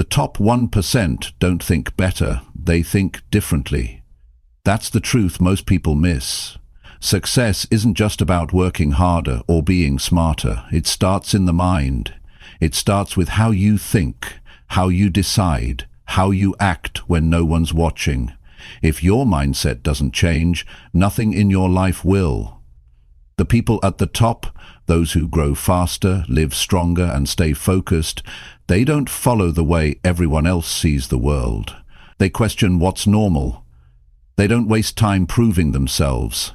top 1% don't think better, they think differently. That's the truth most people miss. Success isn't just about working harder or being smarter. It starts in the mind. It starts with how you think, how you decide, how you act when no one's watching. If your mindset doesn't change, nothing in your life will. The people at the top, those who grow faster, live stronger and stay focused, they don't follow the way everyone else sees the world. They question what's normal. They don't waste time proving themselves.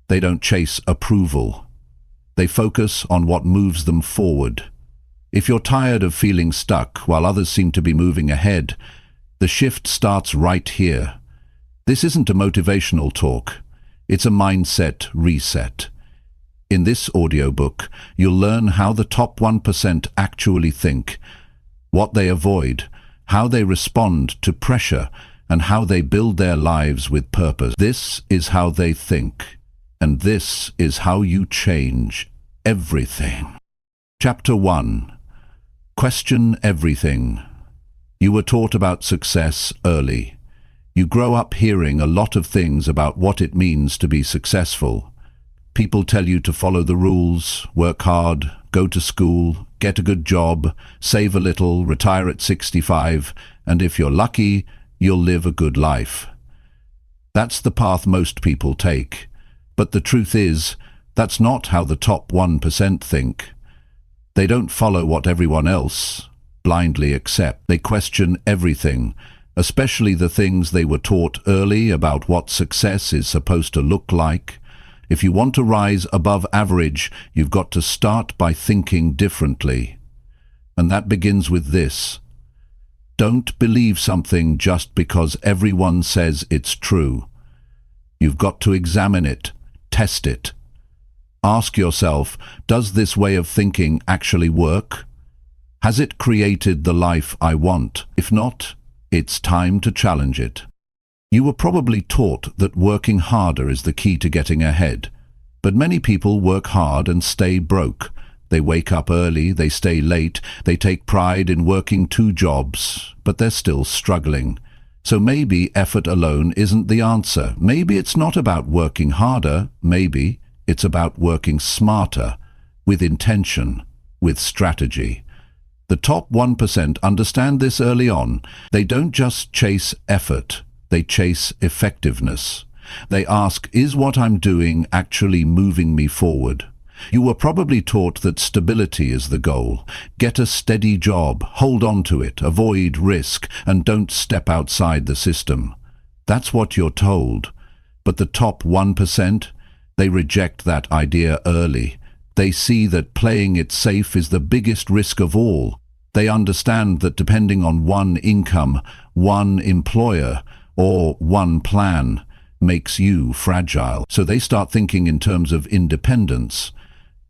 They don't chase approval. They focus on what moves them forward. If you're tired of feeling stuck while others seem to be moving ahead, the shift starts right here. This isn't a motivational talk. It's a mindset reset. In this audiobook, you'll learn how the top 1% actually think, what they avoid, how they respond to pressure, and how they build their lives with purpose. This is how they think, and this is how you change everything. Chapter 1. Question everything. You were taught about success early. You grow up hearing a lot of things about what it means to be successful. People tell you to follow the rules, work hard, go to school, get a good job, save a little, retire at 65, and if you're lucky, you'll live a good life. That's the path most people take. But the truth is, that's not how the top 1% think. They don't follow what everyone else blindly accept. They question everything, especially the things they were taught early about what success is supposed to look like. If you want to rise above average, you've got to start by thinking differently. And that begins with this. Don't believe something just because everyone says it's true. You've got to examine it, test it. Ask yourself, does this way of thinking actually work? Has it created the life I want? If not, it's time to challenge it. You were probably taught that working harder is the key to getting ahead. But many people work hard and stay broke. They wake up early, they stay late, they take pride in working 2 jobs, but they're still struggling. So maybe effort alone isn't the answer. Maybe it's not about working harder, maybe it's about working smarter, with intention, with strategy. The top 1% understand this early on. They don't just chase effort. They chase effectiveness. They ask, is what I'm doing actually moving me forward? You were probably taught that stability is the goal. Get a steady job, hold on to it, avoid risk, and don't step outside the system. That's what you're told. But the top 1%, they reject that idea early. They see that playing it safe is the biggest risk of all. They understand that depending on one income, one employer, or one plan makes you fragile. So they start thinking in terms of independence.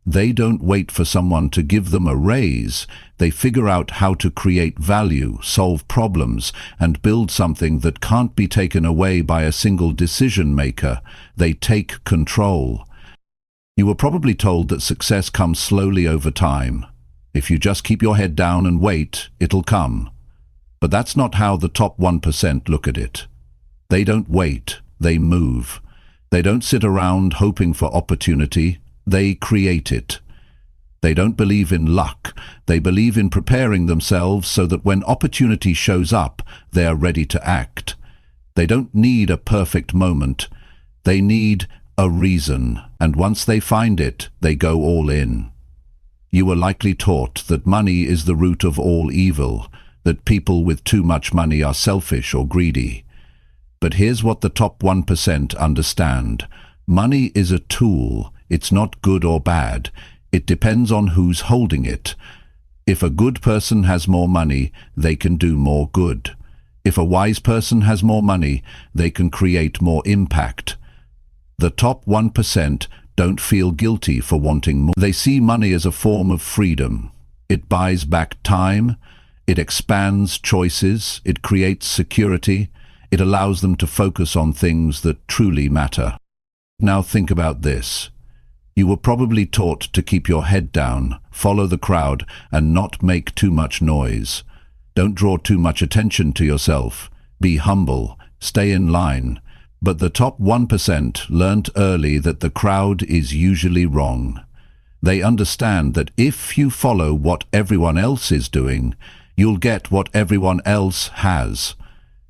They don't wait for someone to give them a raise. They figure out how to create value, solve problems, and build something that can't be taken away by a single decision maker. They take control. You were probably told that success comes slowly over time. If you just keep your head down and wait, it'll come. But that's not how the top 1% look at it. They don't wait, they move. They don't sit around hoping for opportunity, they create it. They don't believe in luck, they believe in preparing themselves so that when opportunity shows up, they are ready to act. They don't need a perfect moment, they need a reason, and once they find it, they go all in. You were likely taught that money is the root of all evil, that people with too much money are selfish or greedy. But here's what the top 1% understand. Money is a tool. It's not good or bad. It depends on who's holding it. If a good person has more money, they can do more good. If a wise person has more money, they can create more impact. The top 1% don't feel guilty for wanting more. They see money as a form of freedom. It buys back time. It expands choices. It creates security. It allows them to focus on things that truly matter. Now think about this. You were probably taught to keep your head down, follow the crowd, and not make too much noise. Don't draw too much attention to yourself. Be humble. Stay in line. But the top 1% learnt early that the crowd is usually wrong. They understand that if you follow what everyone else is doing, you'll get what everyone else has.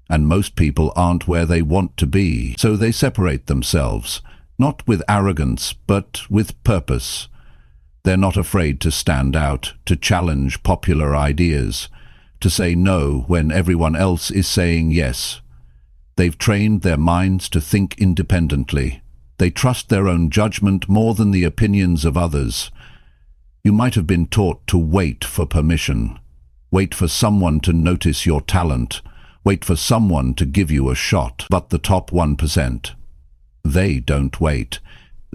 And most people aren't where they want to be, so they separate themselves, not with arrogance, but with purpose. They're not afraid to stand out, to challenge popular ideas, to say no when everyone else is saying yes. They've trained their minds to think independently. They trust their own judgment more than the opinions of others. You might have been taught to wait for permission. Wait for someone to notice your talent. Wait for someone to give you a shot. But the top 1%, they don't wait.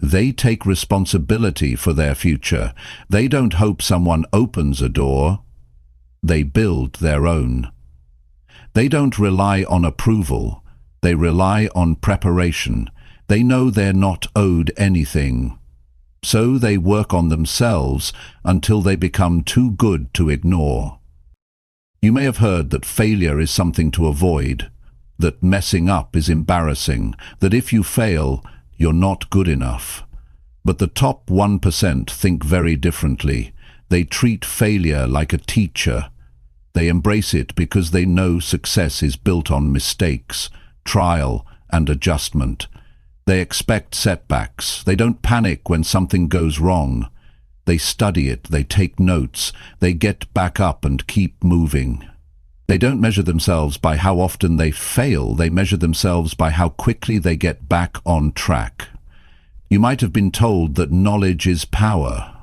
They take responsibility for their future. They don't hope someone opens a door. They build their own. They don't rely on approval. They rely on preparation. They know they're not owed anything. So they work on themselves until they become too good to ignore. You may have heard that failure is something to avoid, that messing up is embarrassing, that if you fail, you're not good enough. But the top 1% think very differently. They treat failure like a teacher. They embrace it because they know success is built on mistakes, trial, and adjustment. They expect setbacks. They don't panic when something goes wrong. They study it, they take notes, they get back up and keep moving. They don't measure themselves by how often they fail, they measure themselves by how quickly they get back on track. You might have been told that knowledge is power,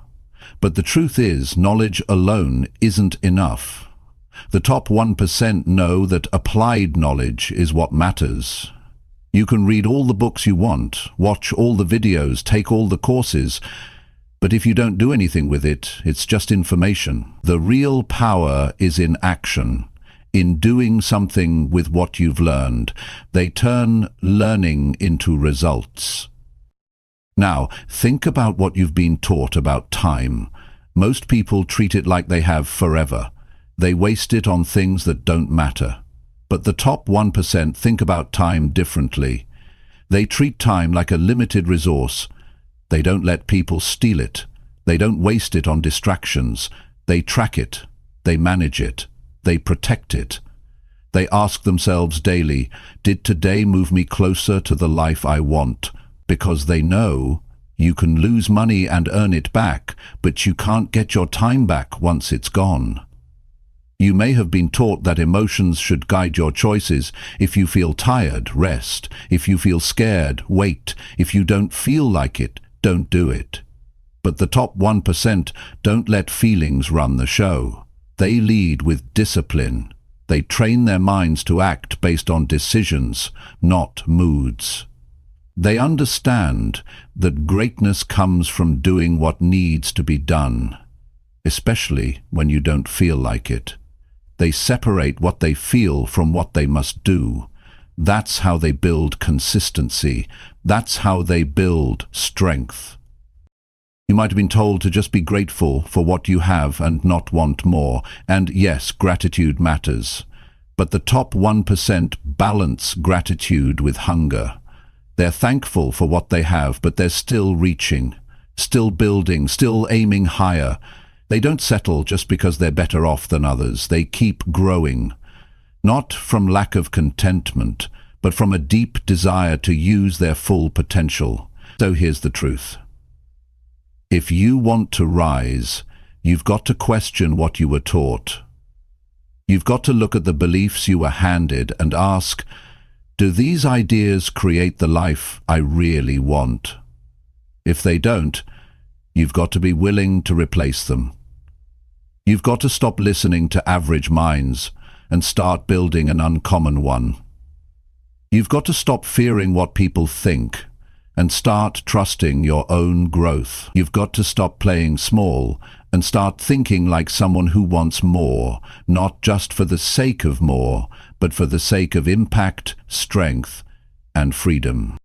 but the truth is, knowledge alone isn't enough. The top 1% know that applied knowledge is what matters. You can read all the books you want, watch all the videos, take all the courses, but if you don't do anything with it, it's just information. The real power is in action, in doing something with what you've learned. They turn learning into results. Now, think about what you've been taught about time. Most people treat it like they have forever. They waste it on things that don't matter. But the top 1% think about time differently. They treat time like a limited resource. They don't let people steal it. They don't waste it on distractions. They track it. They manage it. They protect it. They ask themselves daily, did today move me closer to the life I want? Because they know you can lose money and earn it back, but you can't get your time back once it's gone. You may have been taught that emotions should guide your choices. If you feel tired, rest. If you feel scared, wait. If you don't feel like it, don't do it. But the top 1% don't let feelings run the show. They lead with discipline. They train their minds to act based on decisions, not moods. They understand that greatness comes from doing what needs to be done, especially when you don't feel like it. They separate what they feel from what they must do. That's how they build consistency. That's how they build strength. You might have been told to just be grateful for what you have and not want more. And yes, gratitude matters. But the top 1% balance gratitude with hunger. They're thankful for what they have, but they're still reaching, still building, still aiming higher. They don't settle just because they're better off than others. They keep growing, not from lack of contentment, but from a deep desire to use their full potential. So here's the truth. If you want to rise, you've got to question what you were taught. You've got to look at the beliefs you were handed and ask, do these ideas create the life I really want? If they don't, you've got to be willing to replace them. You've got to stop listening to average minds and start building an uncommon one. You've got to stop fearing what people think and start trusting your own growth. You've got to stop playing small and start thinking like someone who wants more, not just for the sake of more, but for the sake of impact, strength, and freedom.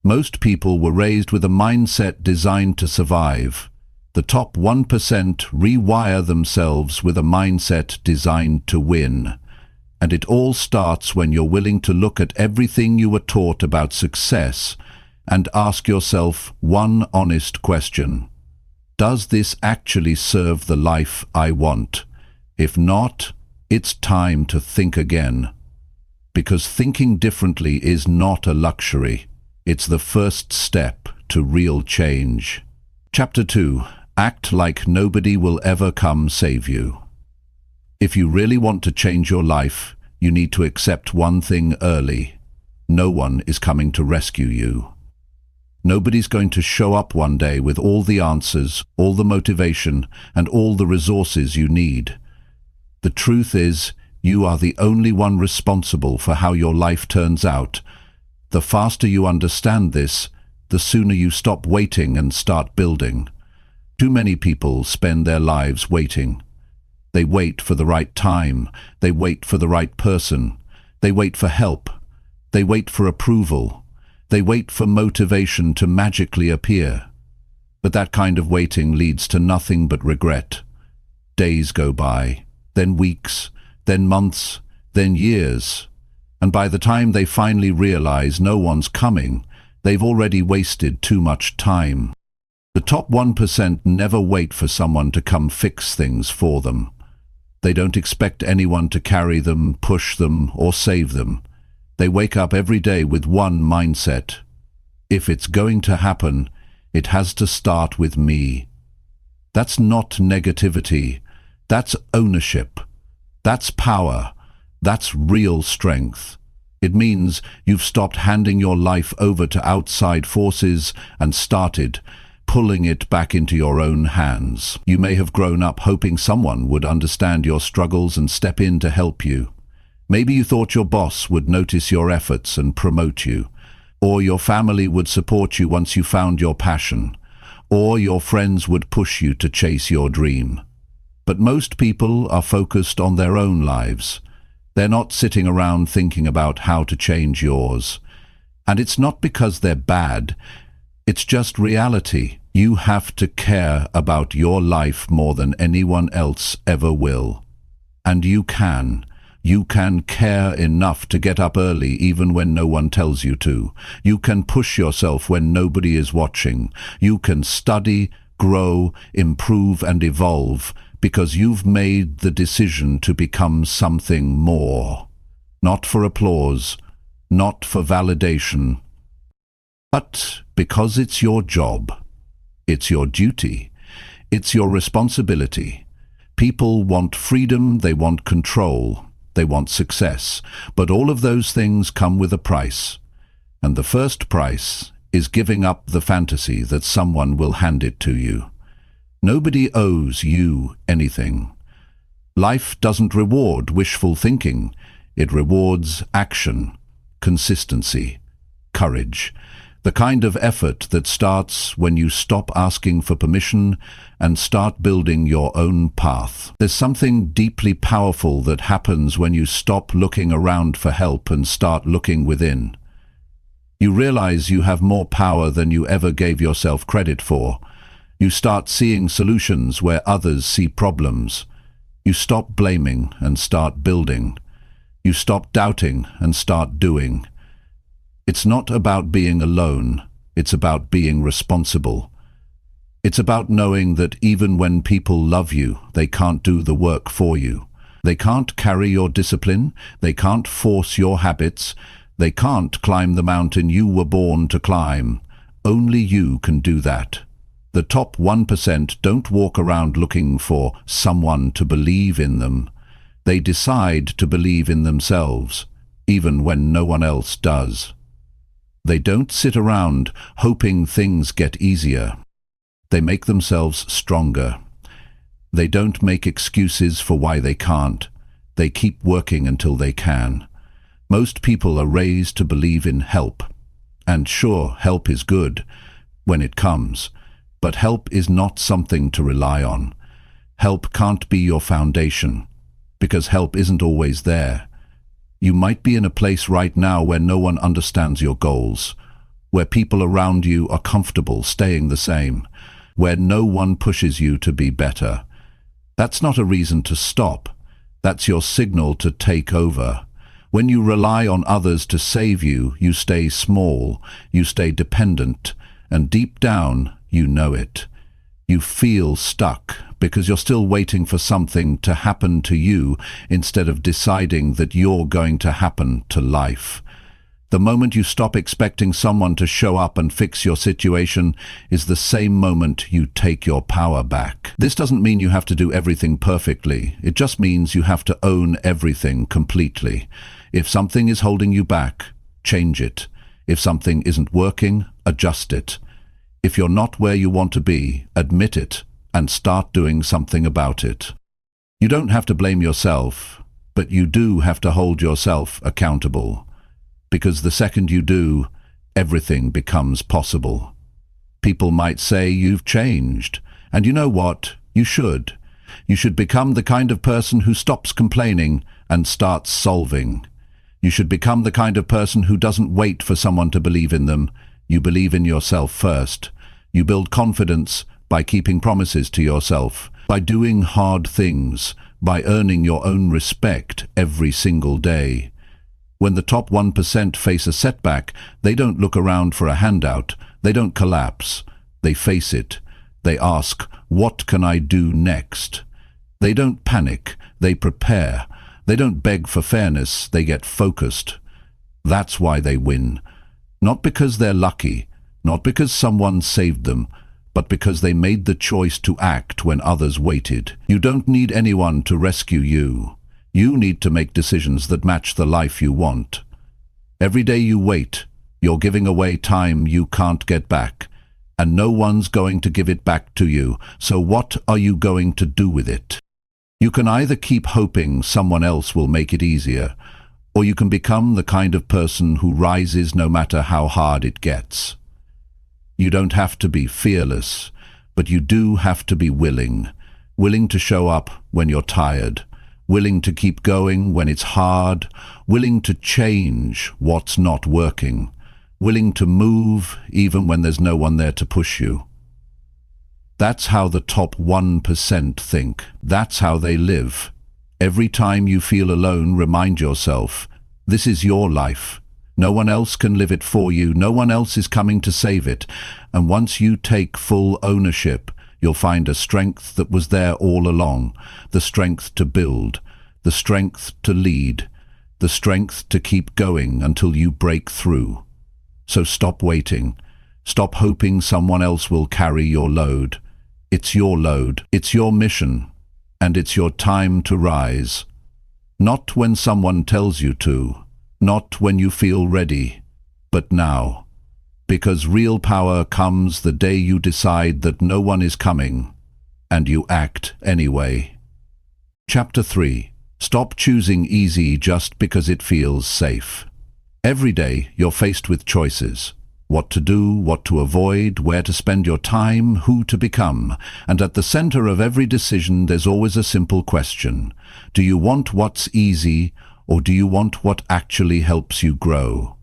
Most people were raised with a mindset designed to survive. The top 1% rewire themselves with a mindset designed to win. And it all starts when you're willing to look at everything you were taught about success and ask yourself one honest question. Does this actually serve the life I want? If not, it's time to think again. Because thinking differently is not a luxury. It's the first step to real change. Chapter 2. Act like nobody will ever come save you. If you really want to change your life, you need to accept one thing early. No one is coming to rescue you. Nobody's going to show up one day with all the answers, all the motivation, and all the resources you need. The truth is, you are the only one responsible for how your life turns out. The faster you understand this, the sooner you stop waiting and start building. Too many people spend their lives waiting. They wait for the right time. They wait for the right person. They wait for help. They wait for approval. They wait for motivation to magically appear. But that kind of waiting leads to nothing but regret. Days go by, then weeks, then months, then years. And by the time they finally realize no one's coming, they've already wasted too much time. The top 1% never wait for someone to come fix things for them. They don't expect anyone to carry them, push them, or save them. They wake up every day with one mindset. If it's going to happen, it has to start with me. That's not negativity. That's ownership. That's power. That's real strength. It means you've stopped handing your life over to outside forces and started pulling it back into your own hands. You may have grown up hoping someone would understand your struggles and step in to help you. Maybe you thought your boss would notice your efforts and promote you, or your family would support you once you found your passion, or your friends would push you to chase your dream. But most people are focused on their own lives. They're not sitting around thinking about how to change yours. And it's not because they're bad. It's just reality. You have to care about your life more than anyone else ever will. And you can. You can care enough to get up early even when no one tells you to. You can push yourself when nobody is watching. You can study, grow, improve and evolve because you've made the decision to become something more. Not for applause, not for validation, but because it's your job. It's your duty. It's your responsibility. People want freedom, they want control, they want success, but all of those things come with a price. And the first price is giving up the fantasy that someone will hand it to you. Nobody owes you anything. Life doesn't reward wishful thinking. It rewards action, consistency, courage. The kind of effort that starts when you stop asking for permission and start building your own path. There's something deeply powerful that happens when you stop looking around for help and start looking within. You realize you have more power than you ever gave yourself credit for. You start seeing solutions where others see problems. You stop blaming and start building. You stop doubting and start doing. It's not about being alone, it's about being responsible. It's about knowing that even when people love you, they can't do the work for you. They can't carry your discipline, they can't force your habits, they can't climb the mountain you were born to climb. Only you can do that. The top 1% don't walk around looking for someone to believe in them. They decide to believe in themselves, even when no one else does. They don't sit around hoping things get easier. They make themselves stronger. They don't make excuses for why they can't. They keep working until they can. Most people are raised to believe in help. And sure, help is good when it comes. But help is not something to rely on. Help can't be your foundation, because help isn't always there. You might be in a place right now where no one understands your goals, where people around you are comfortable staying the same, where no one pushes you to be better. That's not a reason to stop. That's your signal to take over. When you rely on others to save you, you stay small, you stay dependent, and deep down, you know it. You feel stuck because you're still waiting for something to happen to you instead of deciding that you're going to happen to life. The moment you stop expecting someone to show up and fix your situation is the same moment you take your power back. This doesn't mean you have to do everything perfectly. It just means you have to own everything completely. If something is holding you back, change it. If something isn't working, adjust it. If you're not where you want to be, admit it and start doing something about it. You don't have to blame yourself, but you do have to hold yourself accountable. Because the second you do, everything becomes possible. People might say you've changed, and you know what? You should. You should become the kind of person who stops complaining and starts solving. You should become the kind of person who doesn't wait for someone to believe in them. You believe in yourself first. You build confidence by keeping promises to yourself, by doing hard things, by earning your own respect every single day. When the top 1% face a setback, they don't look around for a handout. They don't collapse. They face it. They ask, what can I do next? They don't panic. They prepare. They don't beg for fairness. They get focused. That's why they win. Not because they're lucky, not because someone saved them, but because they made the choice to act when others waited. You don't need anyone to rescue you. You need to make decisions that match the life you want. Every day you wait, you're giving away time you can't get back, and no one's going to give it back to you. So what are you going to do with it? You can either keep hoping someone else will make it easier, or you can become the kind of person who rises no matter how hard it gets. You don't have to be fearless, but you do have to be willing to show up when you're tired, willing to keep going when it's hard, willing to change what's not working, willing to move even when there's no one there to push you. That's how the top 1% think. That's how they live. Every time you feel alone, remind yourself, this is your life. No one else can live it for you. No one else is coming to save it. And once you take full ownership, you'll find a strength that was there all along, the strength to build, the strength to lead, the strength to keep going until you break through. So stop waiting. Stop hoping someone else will carry your load. It's your load, it's your mission, and it's your time to rise. Not when someone tells you to, not when you feel ready, but now. Because real power comes the day you decide that no one is coming, and you act anyway. Chapter 3. Stop choosing easy just because it feels safe. Every day you're faced with choices. What to do, what to avoid, where to spend your time, who to become. And at the center of every decision there's always a simple question. Do you want what's easy, or do you want what actually helps you grow?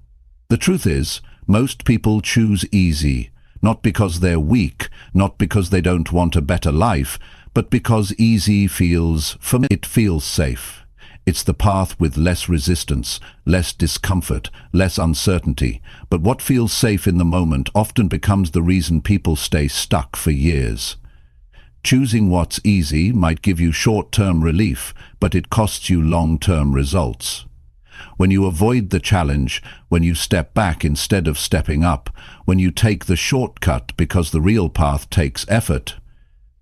The truth is, most people choose easy, not because they're weak, not because they don't want a better life, but because easy feels familiar. It feels safe. It's the path with less resistance, less discomfort, less uncertainty. But what feels safe in the moment often becomes the reason people stay stuck for years. Choosing what's easy might give you short-term relief, but it costs you long-term results. When you avoid the challenge, when you step back instead of stepping up, when you take the shortcut because the real path takes effort,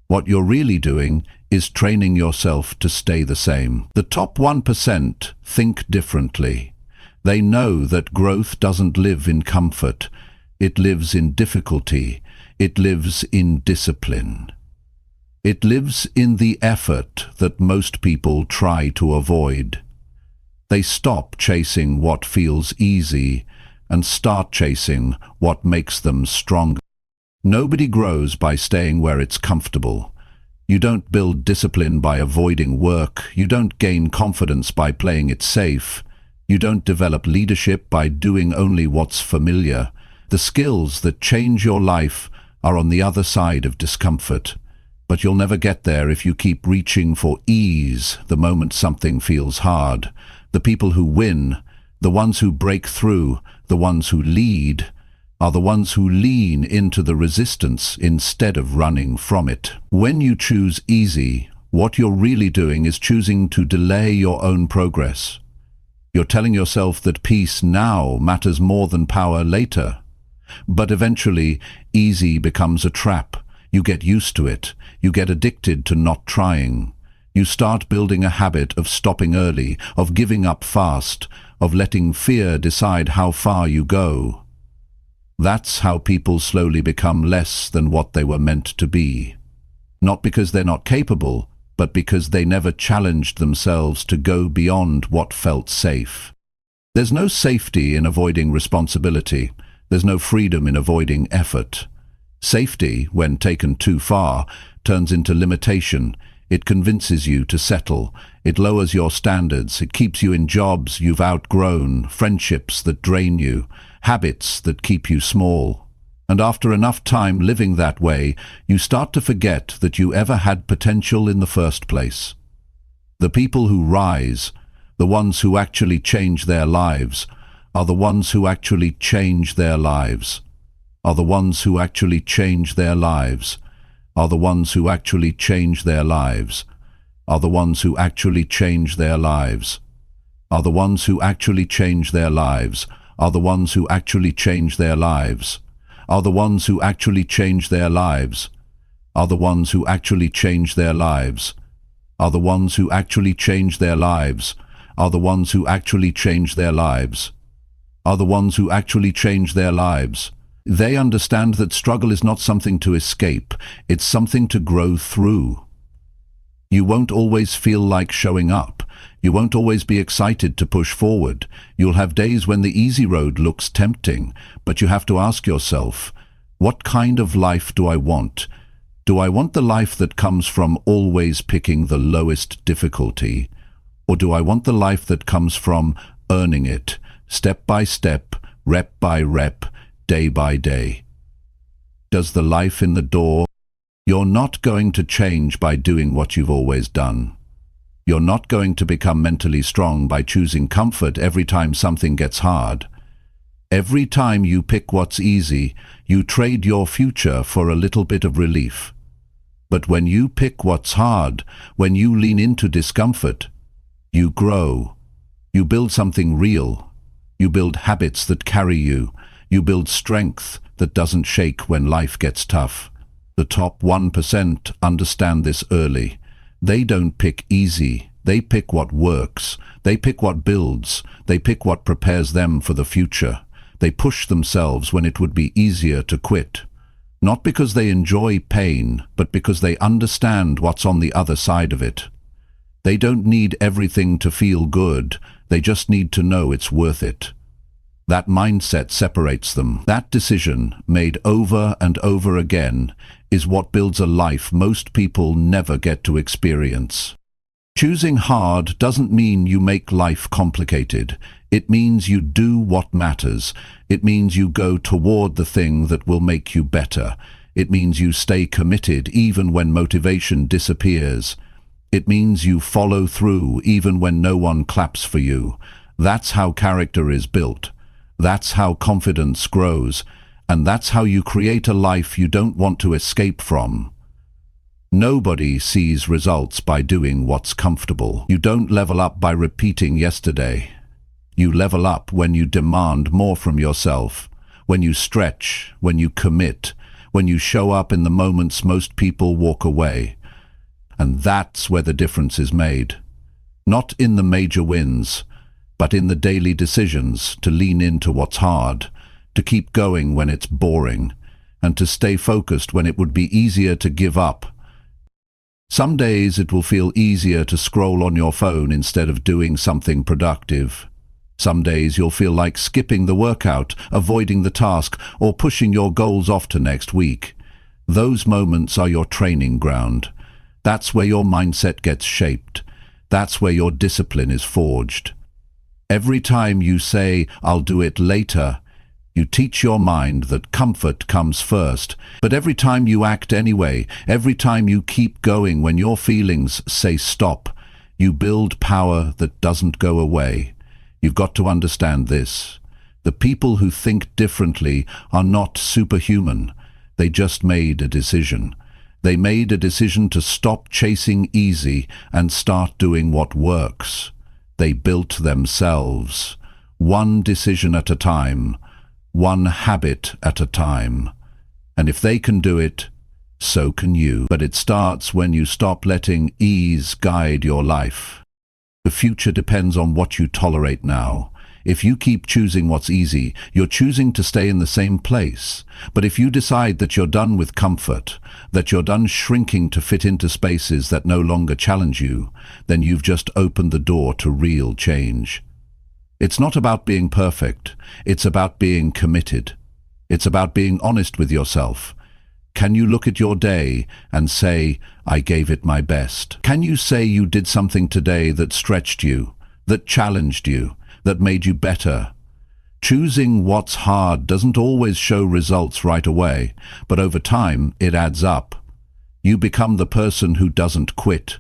what you're really doing is training yourself to stay the same. The top 1% think differently. They know that growth doesn't live in comfort. It lives in difficulty. It lives in discipline. It lives in the effort that most people try to avoid. They stop chasing what feels easy and start chasing what makes them stronger. Nobody grows by staying where it's comfortable. You don't build discipline by avoiding work. You don't gain confidence by playing it safe. You don't develop leadership by doing only what's familiar. The skills that change your life are on the other side of discomfort. But you'll never get there if you keep reaching for ease the moment something feels hard. The people who win, the ones who break through, the ones who lead, are the ones who lean into the resistance instead of running from it. When you choose easy, what you're really doing is choosing to delay your own progress. You're telling yourself that peace now matters more than power later. But eventually, easy becomes a trap. You get used to it. You get addicted to not trying. You start building a habit of stopping early, of giving up fast, of letting fear decide how far you go. That's how people slowly become less than what they were meant to be. Not because they're not capable, but because they never challenged themselves to go beyond what felt safe. There's no safety in avoiding responsibility. There's no freedom in avoiding effort. Safety, when taken too far, turns into limitation. It convinces you to settle. It lowers your standards. It keeps you in jobs you've outgrown, friendships that drain you, habits that keep you small. And after enough time living that way, you start to forget that you ever had potential in the first place. The people who rise, the ones who actually change their lives, are the ones who actually change their lives, are the ones who actually change their lives, are the ones who actually change their lives, are the ones who actually change their lives, are the ones who actually change their lives, are the ones who actually change their lives, are the ones who actually change their lives, are the ones who actually change their lives, are the ones who actually change their lives, are the ones who actually change their lives, are the ones who actually change their lives. They understand that struggle is not something to escape, it's something to grow through. You won't always feel like showing up. You won't always be excited to push forward. You'll have days when the easy road looks tempting, but you have to ask yourself, what kind of life do I want? Do I want the life that comes from always picking the lowest difficulty? Or do I want the life that comes from earning it, step by step, rep by rep, day by day? Does the life in the door? You're not going to change by doing what you've always done. You're not going to become mentally strong by choosing comfort every time something gets hard. Every time you pick what's easy, you trade your future for a little bit of relief. But when you pick what's hard, when you lean into discomfort, you grow. You build something real. You build habits that carry you. You build strength that doesn't shake when life gets tough. The top 1% understand this early. They don't pick easy. They pick what works. They pick what builds. They pick what prepares them for the future. They push themselves when it would be easier to quit. Not because they enjoy pain, but because they understand what's on the other side of it. They don't need everything to feel good. They just need to know it's worth it. That mindset separates them. That decision, made over and over again, is what builds a life most people never get to experience. Choosing hard doesn't mean you make life complicated. It means you do what matters. It means you go toward the thing that will make you better. It means you stay committed even when motivation disappears. It means you follow through even when no one claps for you. That's how character is built. That's how confidence grows. And that's how you create a life you don't want to escape from. Nobody sees results by doing what's comfortable. You don't level up by repeating yesterday. You level up when you demand more from yourself, when you stretch, when you commit, when you show up in the moments most people walk away. And that's where the difference is made. Not in the major wins, but in the daily decisions to lean into what's hard, to keep going when it's boring, and to stay focused when it would be easier to give up. Some days it will feel easier to scroll on your phone instead of doing something productive. Some days you'll feel like skipping the workout, avoiding the task, or pushing your goals off to next week. Those moments are your training ground. That's where your mindset gets shaped. That's where your discipline is forged. Every time you say, "I'll do it later," You teach your mind that comfort comes first, but every time you act anyway, every time you keep going when your feelings say stop, you build power that doesn't go away. You've got to understand this. The people who think differently are not superhuman. They just made a decision. They made a decision to stop chasing easy and start doing what works. They built themselves, one decision at a time, one habit at a time. And if they can do it, so can you. But it starts when you stop letting ease guide your life. The future depends on what you tolerate now. If you keep choosing what's easy, you're choosing to stay in the same place. But if you decide that you're done with comfort, that you're done shrinking to fit into spaces that no longer challenge you, then you've just opened the door to real change. It's not about being perfect. It's about being committed. It's about being honest with yourself. Can you look at your day and say, I gave it my best? Can you say you did something today that stretched you, that challenged you, that made you better? Choosing what's hard doesn't always show results right away, but over time it adds up. You become the person who doesn't quit.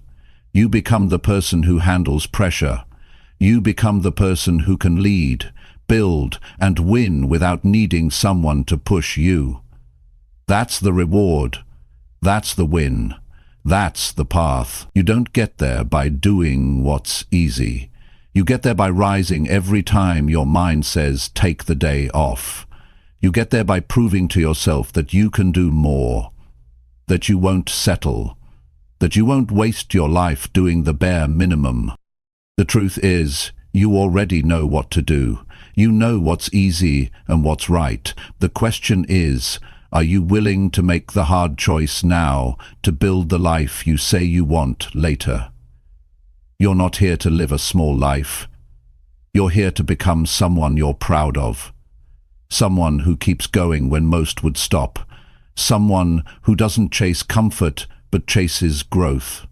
You become the person who handles pressure. You become the person who can lead, build, and win without needing someone to push you. That's the reward. That's the win. That's the path. You don't get there by doing what's easy. You get there by rising every time your mind says, take the day off. You get there by proving to yourself that you can do more, that you won't settle, that you won't waste your life doing the bare minimum. The truth is, you already know what to do. You know what's easy and what's right. The question is, are you willing to make the hard choice now to build the life you say you want later? You're not here to live a small life. You're here to become someone you're proud of. Someone who keeps going when most would stop. Someone who doesn't chase comfort but chases growth.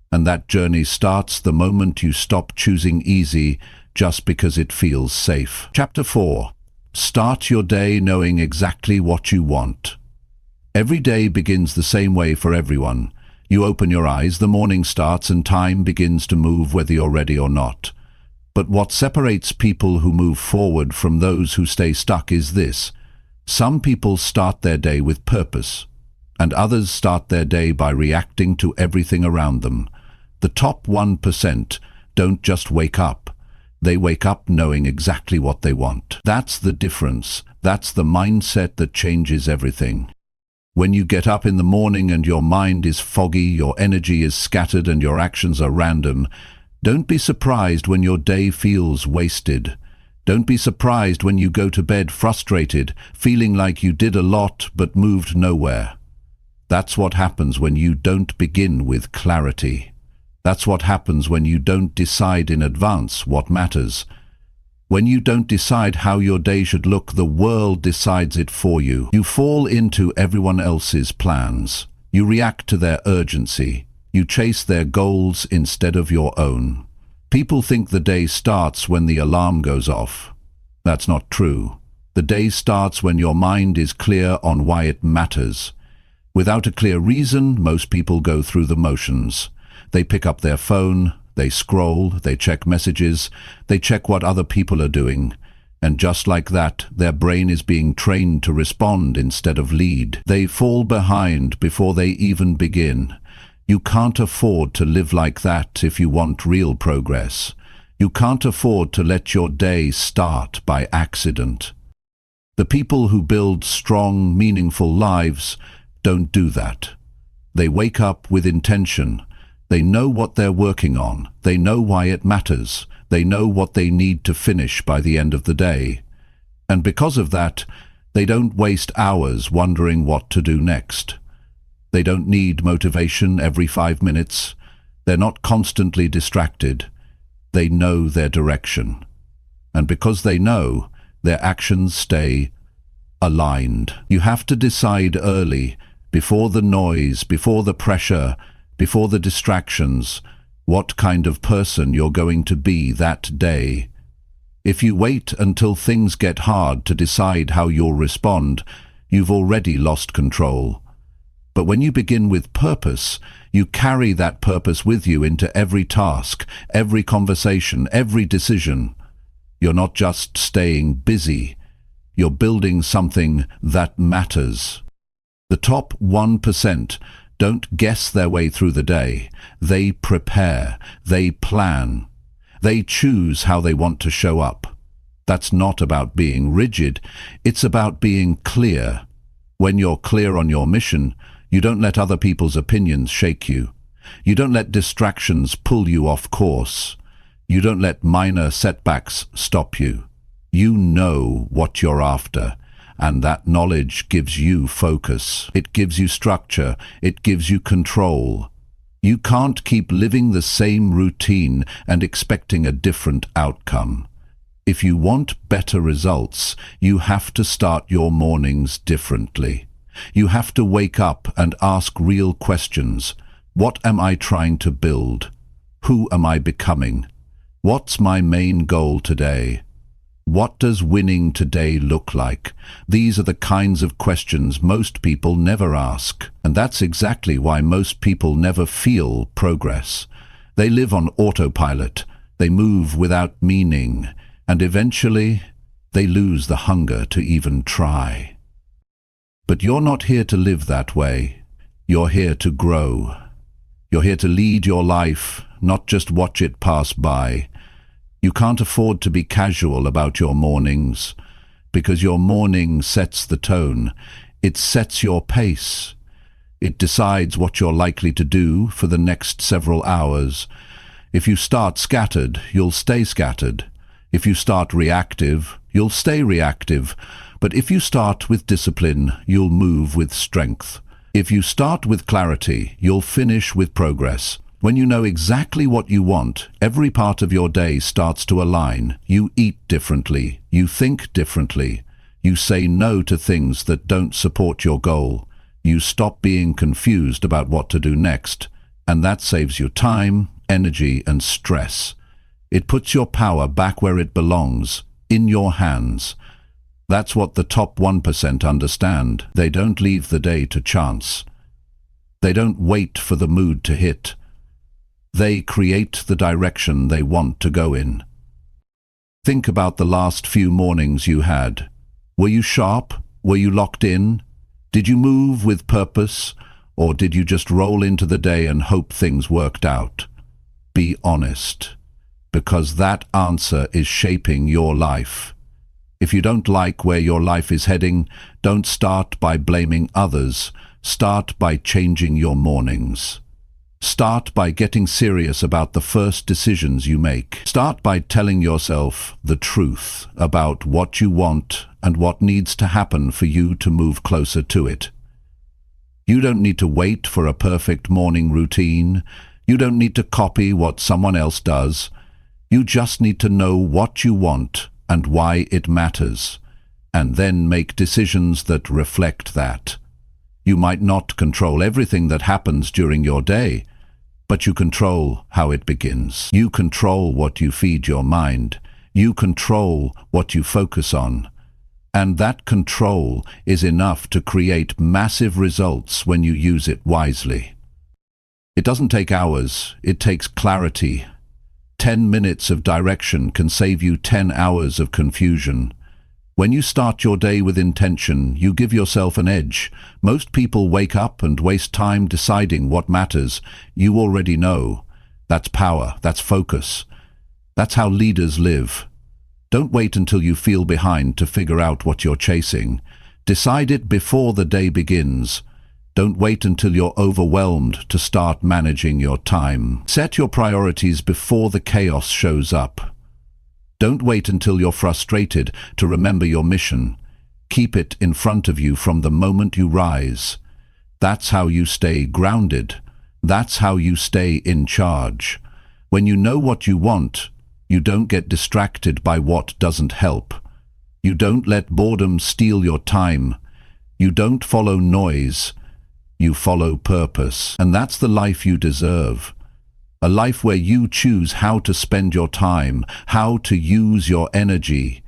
And that journey starts the moment you stop choosing easy just because it feels safe. Chapter 4. Start your day knowing exactly what you want. Every day begins the same way for everyone. You open your eyes, the morning starts, and time begins to move whether you're ready or not. But what separates people who move forward from those who stay stuck is this. Some people start their day with purpose, and others start their day by reacting to everything around them. The top 1% don't just wake up. They wake up knowing exactly what they want. That's the difference. That's the mindset that changes everything. When you get up in the morning and your mind is foggy, your energy is scattered, and your actions are random, don't be surprised when your day feels wasted. Don't be surprised when you go to bed frustrated, feeling like you did a lot but moved nowhere. That's what happens when you don't begin with clarity. That's what happens when you don't decide in advance what matters. When you don't decide how your day should look, the world decides it for you. You fall into everyone else's plans. You react to their urgency. You chase their goals instead of your own. People think the day starts when the alarm goes off. That's not true. The day starts when your mind is clear on why it matters. Without a clear reason, most people go through the motions. They pick up their phone, they scroll, they check messages, they check what other people are doing. And just like that, their brain is being trained to respond instead of lead. They fall behind before they even begin. You can't afford to live like that if you want real progress. You can't afford to let your day start by accident. The people who build strong, meaningful lives don't do that. They wake up with intention. They know what they're working on. They know why it matters. They know what they need to finish by the end of the day. And because of that, they don't waste hours wondering what to do next. They don't need motivation every 5 minutes. They're not constantly distracted. They know their direction. And because they know, their actions stay aligned. You have to decide early, before the noise, before the pressure, before the distractions, what kind of person you're going to be that day. If you wait until things get hard to decide how you'll respond, you've already lost control. But when you begin with purpose, you carry that purpose with you into every task, every conversation, every decision. You're not just staying busy, you're building something that matters. The top 1% don't guess their way through the day. They prepare, they plan, they choose how they want to show up. That's not about being rigid, it's about being clear. When you're clear on your mission, you don't let other people's opinions shake you. You don't let distractions pull you off course. You don't let minor setbacks stop you. You know what you're after, and that knowledge gives you focus. It gives you structure. It gives you control. You can't keep living the same routine and expecting a different outcome. If you want better results, you have to start your mornings differently. You have to wake up and ask real questions. What am I trying to build? Who am I becoming? What's my main goal today? What does winning today look like? These are the kinds of questions most people never ask. And that's exactly why most people never feel progress. They live on autopilot. They move without meaning. And eventually, they lose the hunger to even try. But you're not here to live that way. You're here to grow. You're here to lead your life, not just watch it pass by. You can't afford to be casual about your mornings, because your morning sets the tone. It sets your pace. It decides what you're likely to do for the next several hours. If you start scattered, you'll stay scattered. If you start reactive, you'll stay reactive. But if you start with discipline, you'll move with strength. If you start with clarity, you'll finish with progress. When you know exactly what you want, every part of your day starts to align. You eat differently. You think differently. You say no to things that don't support your goal. You stop being confused about what to do next. And that saves you time, energy, and stress. It puts your power back where it belongs, in your hands. That's what the top 1% understand. They don't leave the day to chance. They don't wait for the mood to hit. They create the direction they want to go in. Think about the last few mornings you had. Were you sharp? Were you locked in? Did you move with purpose? Or did you just roll into the day and hope things worked out? Be honest, because that answer is shaping your life. If you don't like where your life is heading, don't start by blaming others. Start by changing your mornings. Start by getting serious about the first decisions you make. Start by telling yourself the truth about what you want and what needs to happen for you to move closer to it. You don't need to wait for a perfect morning routine. You don't need to copy what someone else does. You just need to know what you want and why it matters, and then make decisions that reflect that. You might not control everything that happens during your day, but you control how it begins. You control what you feed your mind. You control what you focus on. And that control is enough to create massive results when you use it wisely. It doesn't take hours, it takes clarity. 10 minutes of direction can save you 10 hours of confusion. When you start your day with intention, you give yourself an edge. Most people wake up and waste time deciding what matters. You already know. That's power, that's focus. That's how leaders live. Don't wait until you feel behind to figure out what you're chasing. Decide it before the day begins. Don't wait until you're overwhelmed to start managing your time. Set your priorities before the chaos shows up. Don't wait until you're frustrated to remember your mission. Keep it in front of you from the moment you rise. That's how you stay grounded. That's how you stay in charge. When you know what you want, you don't get distracted by what doesn't help. You don't let boredom steal your time. You don't follow noise. You follow purpose. And that's the life you deserve. A life where you choose how to spend your time, how to use your energy,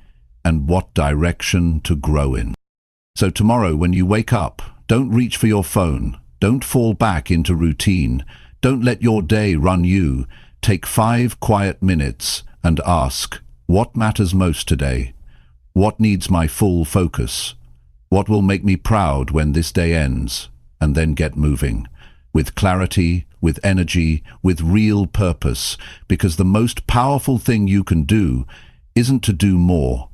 and what direction to grow in. So tomorrow when you wake up, don't reach for your phone. Don't fall back into routine. Don't let your day run you. Take 5 quiet minutes and ask, what matters most today? What needs my full focus? What will make me proud when this day ends? And then get moving. With clarity, with energy, with real purpose. Because the most powerful thing you can do isn't to do more.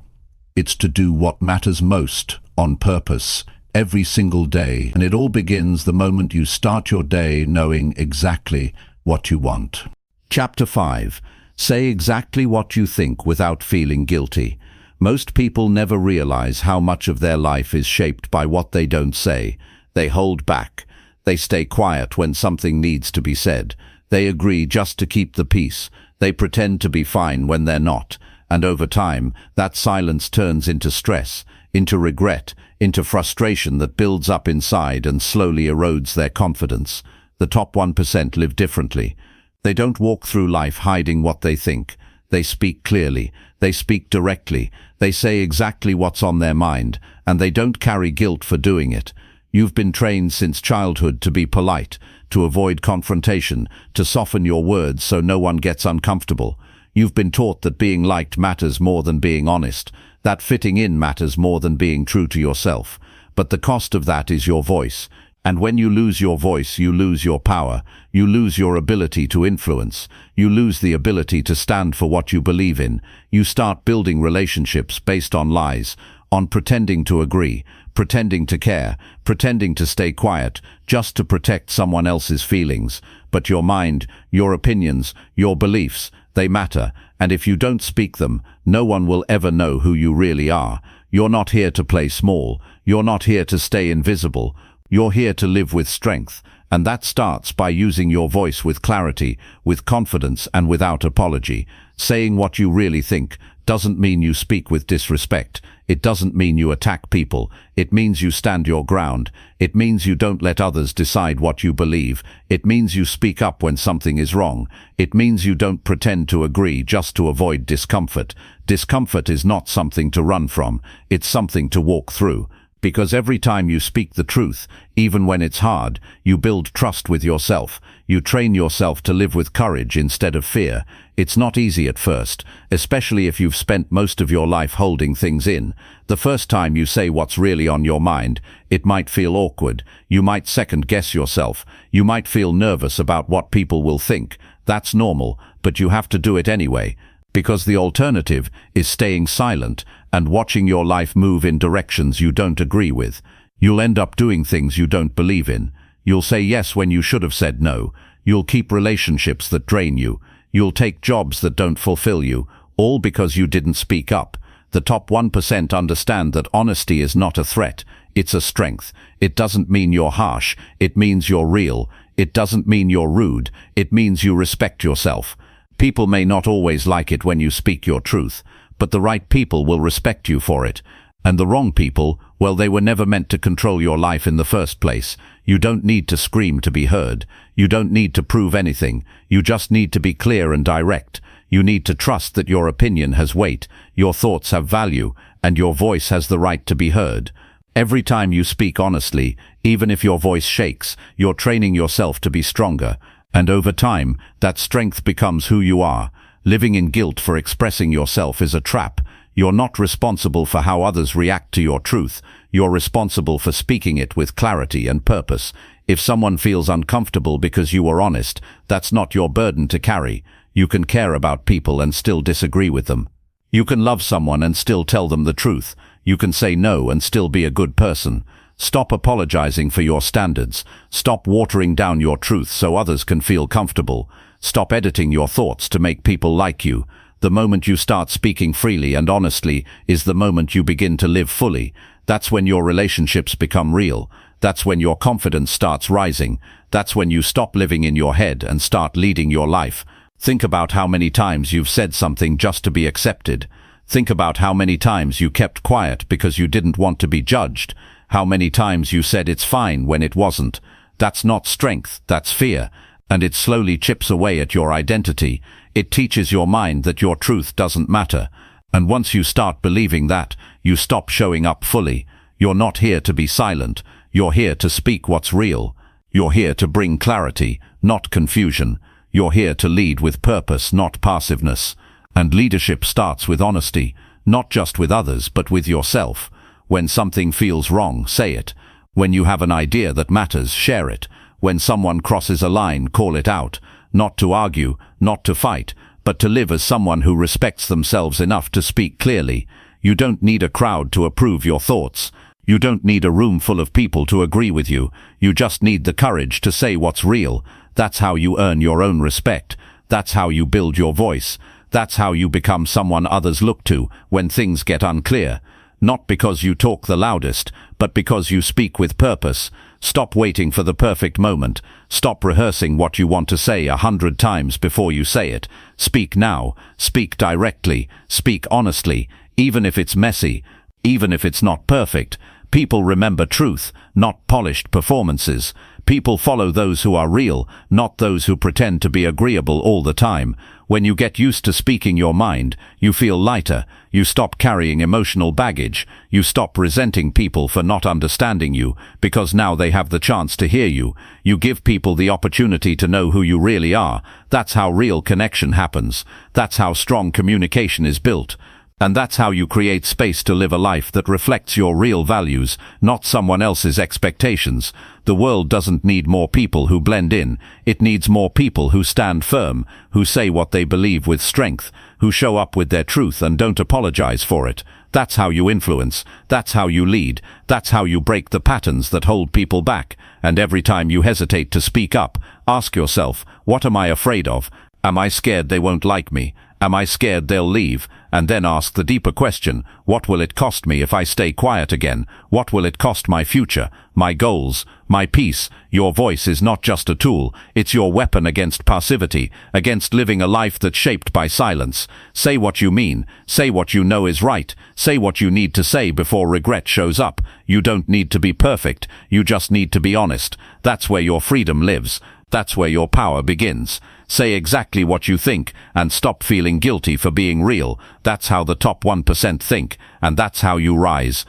It's to do what matters most on purpose every single day. And it all begins the moment you start your day knowing exactly what you want. Chapter 5. Say exactly what you think without feeling guilty. Most people never realize how much of their life is shaped by what they don't say. They hold back. They stay quiet when something needs to be said. They agree just to keep the peace. They pretend to be fine when they're not. And over time, that silence turns into stress, into regret, into frustration that builds up inside and slowly erodes their confidence. The top 1% live differently. They don't walk through life hiding what they think. They speak clearly. They speak directly. They say exactly what's on their mind, and they don't carry guilt for doing it. You've been trained since childhood to be polite, to avoid confrontation, to soften your words so no one gets uncomfortable. You've been taught that being liked matters more than being honest, that fitting in matters more than being true to yourself. But the cost of that is your voice. And when you lose your voice, you lose your power. You lose your ability to influence. You lose the ability to stand for what you believe in. You start building relationships based on lies, on pretending to agree, pretending to care, pretending to stay quiet, just to protect someone else's feelings. But your mind, your opinions, your beliefs, they matter, and if you don't speak them, no one will ever know who you really are. You're not here to play small. You're not here to stay invisible. You're here to live with strength, and that starts by using your voice with clarity, with confidence, and without apology. Saying what you really think doesn't mean you speak with disrespect. It doesn't mean you attack people. It means you stand your ground. It means you don't let others decide what you believe. It means you speak up when something is wrong. It means you don't pretend to agree just to avoid discomfort. Discomfort is not something to run from. It's something to walk through. Because every time you speak the truth, even when it's hard, you build trust with yourself. You train yourself to live with courage instead of fear. It's not easy at first, especially if you've spent most of your life holding things in. The first time you say what's really on your mind, it might feel awkward. You might second-guess yourself. You might feel nervous about what people will think. That's normal, but you have to do it anyway. Because the alternative is staying silent and watching your life move in directions you don't agree with. You'll end up doing things you don't believe in. You'll say yes when you should have said no. You'll keep relationships that drain you. You'll take jobs that don't fulfill you, all because you didn't speak up. The top 1% understand that honesty is not a threat. It's a strength. It doesn't mean you're harsh. It means you're real. It doesn't mean you're rude. It means you respect yourself. People may not always like it when you speak your truth, but the right people will respect you for it. And the wrong people, well, they were never meant to control your life in the first place. You don't need to scream to be heard. You don't need to prove anything. You just need to be clear and direct. You need to trust that your opinion has weight, your thoughts have value, and your voice has the right to be heard. Every time you speak honestly, even if your voice shakes, you're training yourself to be stronger. And over time, that strength becomes who you are. Living in guilt for expressing yourself is a trap. You're not responsible for how others react to your truth. You're responsible for speaking it with clarity and purpose. If someone feels uncomfortable because you were honest, that's not your burden to carry. You can care about people and still disagree with them. You can love someone and still tell them the truth. You can say no and still be a good person. Stop apologizing for your standards. Stop watering down your truth so others can feel comfortable. Stop editing your thoughts to make people like you. The moment you start speaking freely and honestly is the moment you begin to live fully. That's when your relationships become real. That's when your confidence starts rising. That's when you stop living in your head and start leading your life. Think about how many times you've said something just to be accepted. Think about how many times you kept quiet because you didn't want to be judged. How many times you said it's fine when it wasn't. That's not strength, that's fear. and it slowly chips away at your identity. It teaches your mind that your truth doesn't matter. And once you start believing that, you stop showing up fully. You're not here to be silent. You're here to speak what's real. You're here to bring clarity, not confusion. You're here to lead with purpose, not passiveness. And leadership starts with honesty, not just with others, but with yourself. When something feels wrong, say it. When you have an idea that matters, share it. When someone crosses a line, call it out. Not to argue, not to fight, but to live as someone who respects themselves enough to speak clearly. You don't need a crowd to approve your thoughts. You don't need a room full of people to agree with you. You just need the courage to say what's real. That's how you earn your own respect. That's how you build your voice. That's how you become someone others look to when things get unclear. Not because you talk the loudest, but because you speak with purpose. Stop waiting for the perfect moment. Stop rehearsing what you want to say 100 times before you say it. Speak now. Speak directly. Speak honestly. Even if it's messy. Even if it's not perfect. People remember truth, not polished performances. People follow those who are real, not those who pretend to be agreeable all the time. When you get used to speaking your mind, you feel lighter. You stop carrying emotional baggage. You stop resenting people for not understanding you, because now they have the chance to hear you. You give people the opportunity to know who you really are. That's how real connection happens. That's how strong communication is built. And that's how you create space to live a life that reflects your real values, not someone else's expectations. The world doesn't need more people who blend in. It needs more people who stand firm, who say what they believe with strength, who show up with their truth and don't apologize for it. That's how you influence. That's how you lead. That's how you break the patterns that hold people back. And every time you hesitate to speak up, ask yourself, what am I afraid of? Am I scared they won't like me? Am I scared they'll leave? And then ask the deeper question, what will it cost me if I stay quiet again? What will it cost my future, my goals, my peace? Your voice is not just a tool, it's your weapon against passivity, against living a life that's shaped by silence. Say what you mean, say what you know is right, say what you need to say before regret shows up. You don't need to be perfect, you just need to be honest. That's where your freedom lives. That's where your power begins. Say exactly what you think and stop feeling guilty for being real. That's how the top 1% think, and that's how you rise.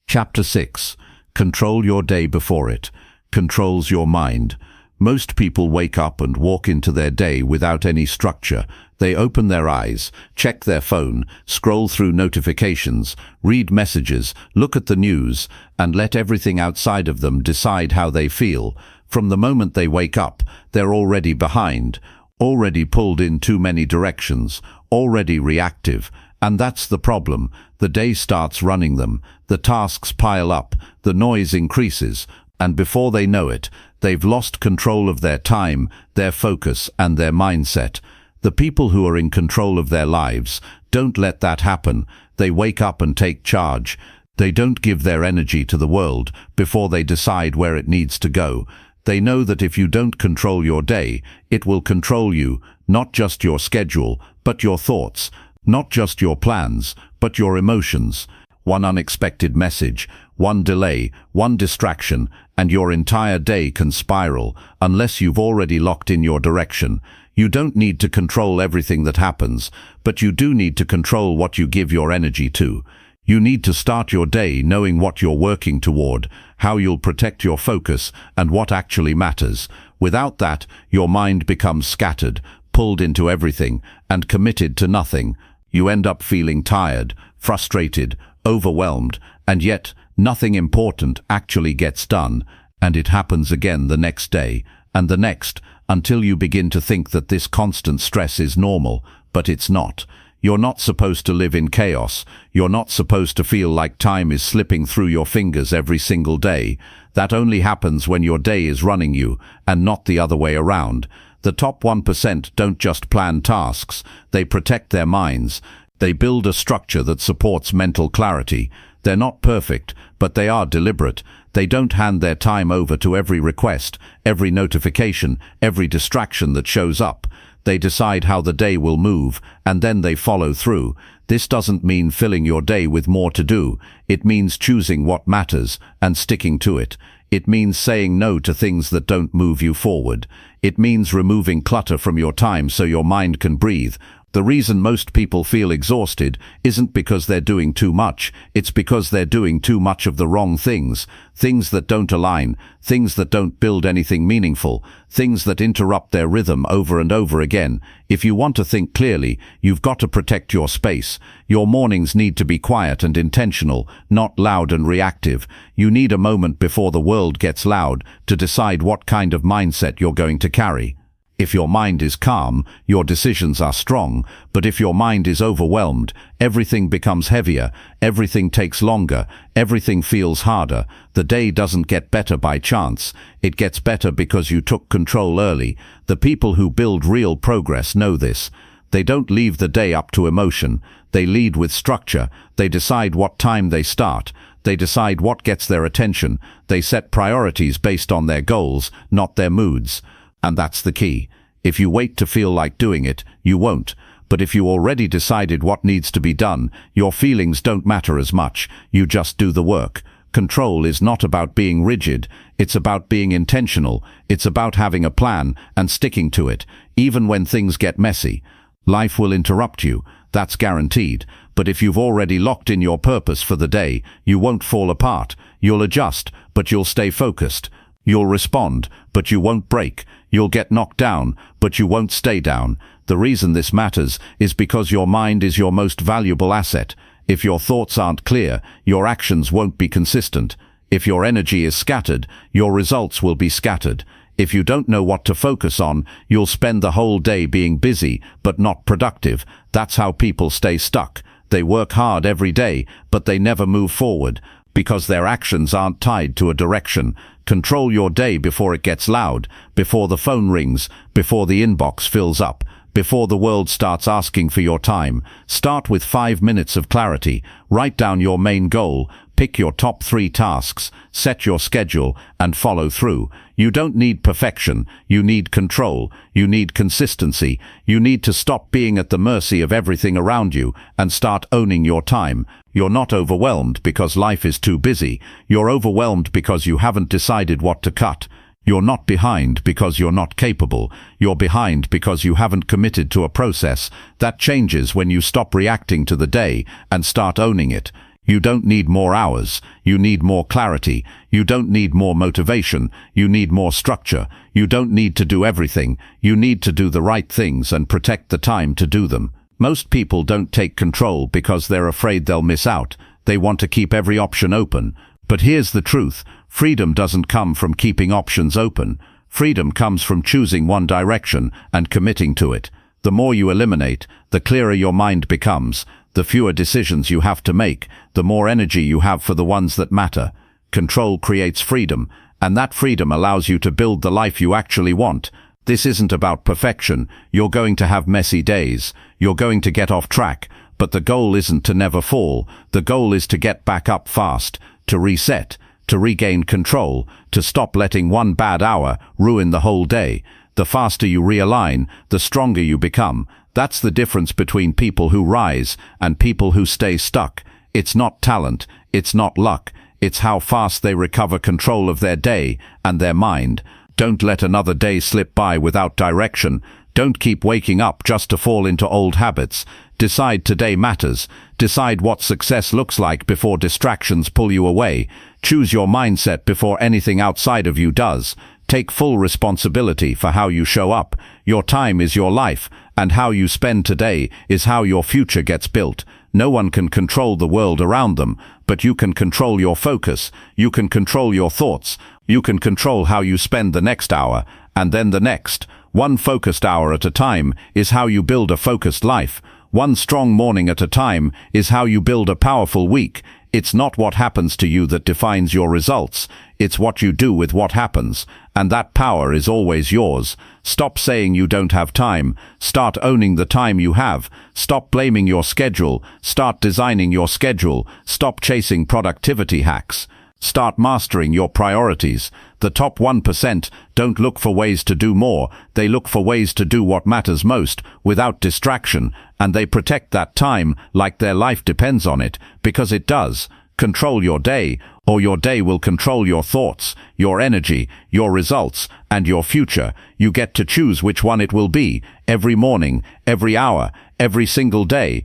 Chapter 6. Control your day before it. Controls your mind. Most people wake up and walk into their day without any structure. They open their eyes, check their phone, scroll through notifications, read messages, look at the news, and let everything outside of them decide how they feel. From the moment they wake up, they're already behind, already pulled in too many directions, already reactive. And that's the problem. The day starts running them, the tasks pile up, the noise increases, and before they know it, they've lost control of their time, their focus, and their mindset. The people who are in control of their lives don't let that happen. They wake up and take charge. They don't give their energy to the world before they decide where it needs to go. They know that if you don't control your day, it will control you, not just your schedule, but your thoughts, not just your plans, but your emotions. One unexpected message, one delay, one distraction, and your entire day can spiral unless you've already locked in your direction. You don't need to control everything that happens, but you do need to control what you give your energy to. You need to start your day knowing what you're working toward, how you'll protect your focus, and what actually matters. Without that, your mind becomes scattered, pulled into everything, and committed to nothing. You end up feeling tired, frustrated, overwhelmed, and yet nothing important actually gets done, and it happens again the next day, and the next, until you begin to think that this constant stress is normal, but it's not. You're not supposed to live in chaos. You're not supposed to feel like time is slipping through your fingers every single day. That only happens when your day is running you, and not the other way around. The top 1% don't just plan tasks. They protect their minds. They build a structure that supports mental clarity. They're not perfect, but they are deliberate. They don't hand their time over to every request, every notification, every distraction that shows up. They decide how the day will move, and then they follow through. This doesn't mean filling your day with more to do. It means choosing what matters and sticking to it. It means saying no to things that don't move you forward. It means removing clutter from your time so your mind can breathe. The reason most people feel exhausted isn't because they're doing too much, it's because they're doing too much of the wrong things. Things that don't align, things that don't build anything meaningful, things that interrupt their rhythm over and over again. If you want to think clearly, you've got to protect your space. Your mornings need to be quiet and intentional, not loud and reactive. You need a moment before the world gets loud to decide what kind of mindset you're going to carry. If your mind is calm, your decisions are strong, but if your mind is overwhelmed, everything becomes heavier, everything takes longer, everything feels harder. The day doesn't get better by chance. It gets better because you took control early. The people who build real progress know this. They don't leave the day up to emotion. They lead with structure. They decide what time they start. They decide what gets their attention. They set priorities based on their goals, not their moods. And that's the key. If you wait to feel like doing it, you won't. But if you already decided what needs to be done, your feelings don't matter as much. You just do the work. Control is not about being rigid. It's about being intentional. It's about having a plan and sticking to it, even when things get messy. Life will interrupt you. That's guaranteed. But if you've already locked in your purpose for the day, you won't fall apart. You'll adjust, but you'll stay focused. You'll respond, but you won't break. You'll get knocked down, but you won't stay down. The reason this matters is because your mind is your most valuable asset. If your thoughts aren't clear, your actions won't be consistent. If your energy is scattered, your results will be scattered. If you don't know what to focus on, you'll spend the whole day being busy, but not productive. That's how people stay stuck. They work hard every day, but they never move forward, because their actions aren't tied to a direction. Control your day before it gets loud, before the phone rings, before the inbox fills up, before the world starts asking for your time. Start with 5 minutes of clarity. Write down your main goal. Pick your top 3 tasks. Set your schedule and follow through. You don't need perfection. You need control. You need consistency. You need to stop being at the mercy of everything around you and start owning your time. You're not overwhelmed because life is too busy. You're overwhelmed because you haven't decided what to cut. You're not behind because you're not capable. You're behind because you haven't committed to a process. That changes when you stop reacting to the day and start owning it. You don't need more hours. You need more clarity. You don't need more motivation. You need more structure. You don't need to do everything. You need to do the right things and protect the time to do them. Most people don't take control because they're afraid they'll miss out. They want to keep every option open. But here's the truth. Freedom doesn't come from keeping options open. Freedom comes from choosing one direction and committing to it. The more you eliminate, the clearer your mind becomes. The fewer decisions you have to make, the more energy you have for the ones that matter. Control creates freedom, and that freedom allows you to build the life you actually want. This isn't about perfection. You're going to have messy days. You're going to get off track. But the goal isn't to never fall. The goal is to get back up fast, to reset, to regain control, to stop letting one bad hour ruin the whole day. The faster you realign, the stronger you become. That's the difference between people who rise and people who stay stuck. It's not talent, it's not luck, it's how fast they recover control of their day and their mind. Don't let another day slip by without direction. Don't keep waking up just to fall into old habits. Decide today matters. Decide what success looks like before distractions pull you away. Choose your mindset before anything outside of you does. Take full responsibility for how you show up. Your time is your life, and how you spend today is how your future gets built. No one can control the world around them, but you can control your focus. You can control your thoughts. You can control how you spend the next hour, and then the next. One focused hour at a time is how you build a focused life. One strong morning at a time is how you build a powerful week. It's not what happens to you that defines your results. It's what you do with what happens. And that power is always yours. Stop saying you don't have time. Start owning the time you have. Stop blaming your schedule. Start designing your schedule. Stop chasing productivity hacks. Start mastering your priorities. The top 1% don't look for ways to do more. They look for ways to do what matters most without distraction, and they protect that time like their life depends on it, because it does. Control your day, or your day will control your thoughts, your energy, your results, and your future. You get to choose which one it will be, every morning, every hour, every single day.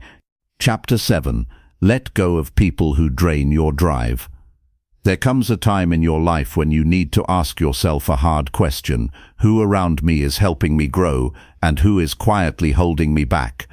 Chapter 7. Let go of people who drain your drive. There comes a time in your life when you need to ask yourself a hard question: who around me is helping me grow, and who is quietly holding me back?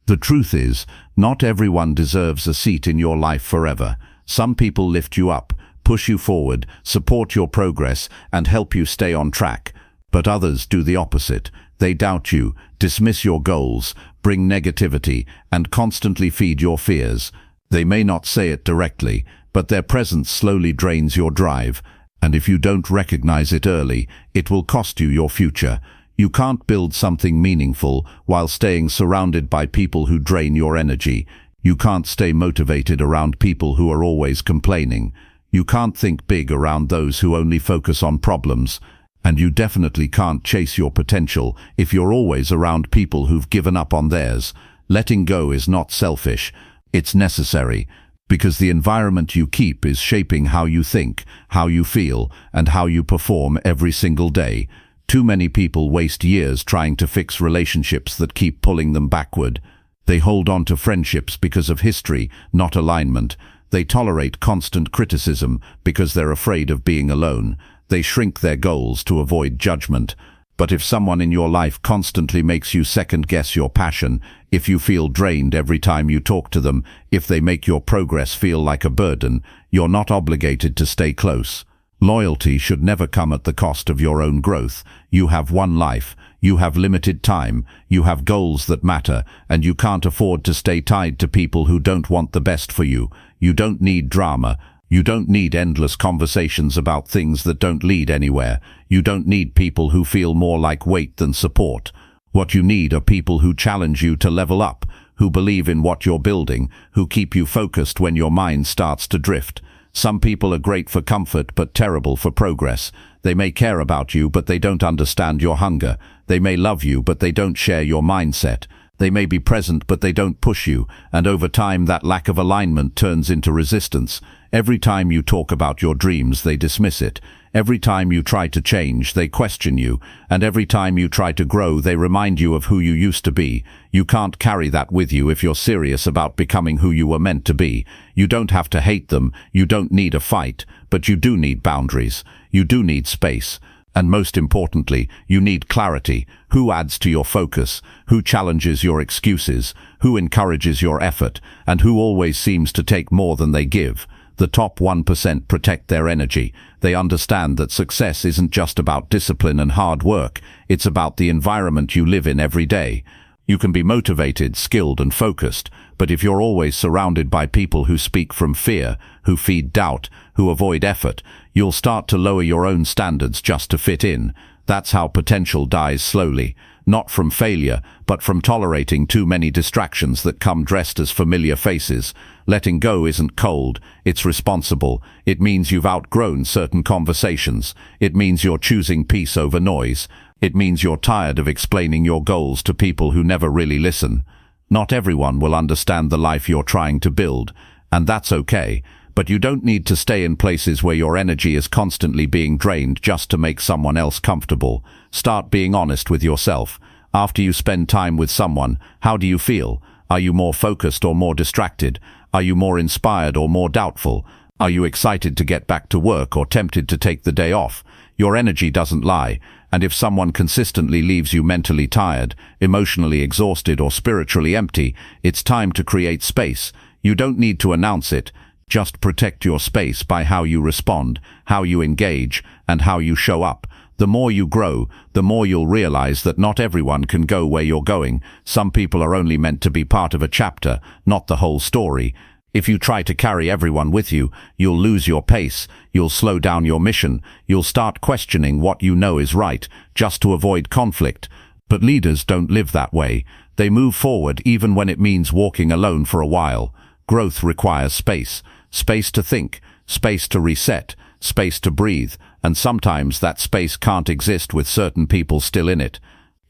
The truth is, not everyone deserves a seat in your life forever. Some people lift you up, push you forward, support your progress, and help you stay on track. But others do the opposite. They doubt you, dismiss your goals, bring negativity, and constantly feed your fears. They may not say it directly, but their presence slowly drains your drive, and if you don't recognize it early, it will cost you your future. You can't build something meaningful while staying surrounded by people who drain your energy. You can't stay motivated around people who are always complaining. You can't think big around those who only focus on problems. And you definitely can't chase your potential if you're always around people who've given up on theirs. Letting go is not selfish. It's necessary, because the environment you keep is shaping how you think, how you feel, and how you perform every single day. Too many people waste years trying to fix relationships that keep pulling them backward. They hold on to friendships because of history, not alignment. They tolerate constant criticism because they're afraid of being alone. They shrink their goals to avoid judgment. But if someone in your life constantly makes you second-guess your passion, if you feel drained every time you talk to them, if they make your progress feel like a burden, you're not obligated to stay close. Loyalty should never come at the cost of your own growth. You have one life, you have limited time, you have goals that matter, and you can't afford to stay tied to people who don't want the best for you. You don't need drama. You don't need endless conversations about things that don't lead anywhere. You don't need people who feel more like weight than support. What you need are people who challenge you to level up, who believe in what you're building, who keep you focused when your mind starts to drift. Some people are great for comfort but terrible for progress. They may care about you, but they don't understand your hunger. They may love you, but they don't share your mindset. They may be present, but they don't push you, and over time that lack of alignment turns into resistance. Every time you talk about your dreams, they dismiss it. Every time you try to change, they question you, and every time you try to grow, they remind you of who you used to be. You can't carry that with you if you're serious about becoming who you were meant to be. You don't have to hate them, you don't need a fight, but you do need boundaries. You do need space. And most importantly, you need clarity. Who adds to your focus? Who challenges your excuses? Who encourages your effort? And who always seems to take more than they give? The top 1% protect their energy. They understand that success isn't just about discipline and hard work. It's about the environment you live in every day. You can be motivated, skilled, and focused, but if you're always surrounded by people who speak from fear, who feed doubt, who avoid effort, you'll start to lower your own standards just to fit in. That's how potential dies slowly, not from failure, but from tolerating too many distractions that come dressed as familiar faces. Letting go isn't cold, it's responsible. It means you've outgrown certain conversations. It means you're choosing peace over noise. It means you're tired of explaining your goals to people who never really listen. Not everyone will understand the life you're trying to build, and that's okay. But you don't need to stay in places where your energy is constantly being drained just to make someone else comfortable. Start being honest with yourself. After you spend time with someone, how do you feel? Are you more focused or more distracted? Are you more inspired or more doubtful? Are you excited to get back to work or tempted to take the day off? Your energy doesn't lie, and if someone consistently leaves you mentally tired, emotionally exhausted, or spiritually empty, it's time to create space. You don't need to announce it. Just protect your space by how you respond, how you engage, and how you show up. The more you grow, the more you'll realize that not everyone can go where you're going. Some people are only meant to be part of a chapter, not the whole story. If you try to carry everyone with you, you'll lose your pace, you'll slow down your mission, you'll start questioning what you know is right, just to avoid conflict. But leaders don't live that way. They move forward even when it means walking alone for a while. Growth requires space. Space to think, space to reset, space to breathe, and sometimes that space can't exist with certain people still in it.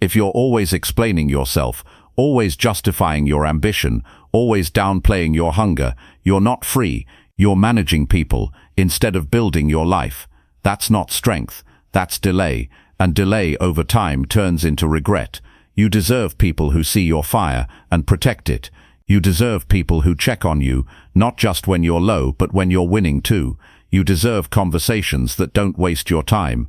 If you're always explaining yourself, always justifying your ambition, always downplaying your hunger, you're not free, you're managing people instead of building your life. That's not strength, that's delay, and delay over time turns into regret. You deserve people who see your fire and protect it. You deserve people who check on you, not just when you're low, but when you're winning too. You deserve conversations that don't waste your time,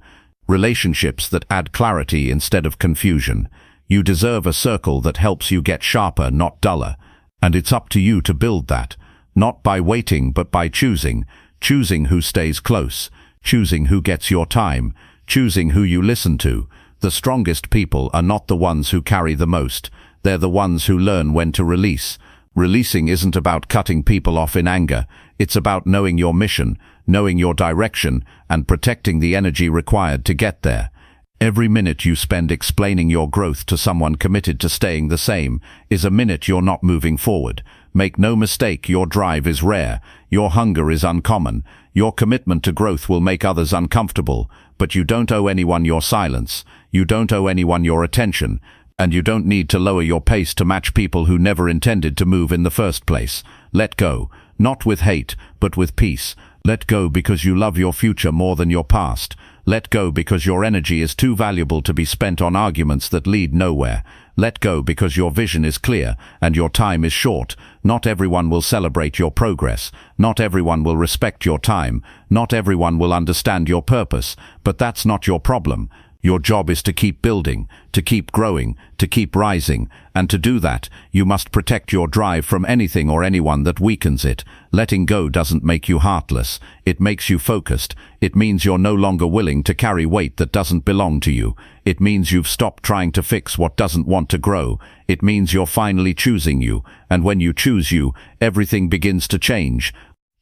relationships that add clarity instead of confusion. You deserve a circle that helps you get sharper, not duller. And it's up to you to build that, not by waiting but by choosing who stays close, choosing who gets your time, choosing who you listen to. The strongest people are not the ones who carry the most, they're the ones who learn when to release. Releasing isn't about cutting people off in anger, it's about knowing your mission, knowing your direction, and protecting the energy required to get there. Every minute you spend explaining your growth to someone committed to staying the same is a minute you're not moving forward. Make no mistake, your drive is rare, your hunger is uncommon, your commitment to growth will make others uncomfortable, but you don't owe anyone your silence, you don't owe anyone your attention, and you don't need to lower your pace to match people who never intended to move in the first place. Let go, not with hate, but with peace. Let go because you love your future more than your past. Let go because your energy is too valuable to be spent on arguments that lead nowhere. Let go because your vision is clear and your time is short. Not everyone will celebrate your progress. Not everyone will respect your time. Not everyone will understand your purpose. But that's not your problem. Your job is to keep building, to keep growing, to keep rising, and to do that, you must protect your drive from anything or anyone that weakens it. Letting go doesn't make you heartless. It makes you focused. It means you're no longer willing to carry weight that doesn't belong to you. It means you've stopped trying to fix what doesn't want to grow. It means you're finally choosing you, and when you choose you, everything begins to change.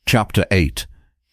Chapter 8.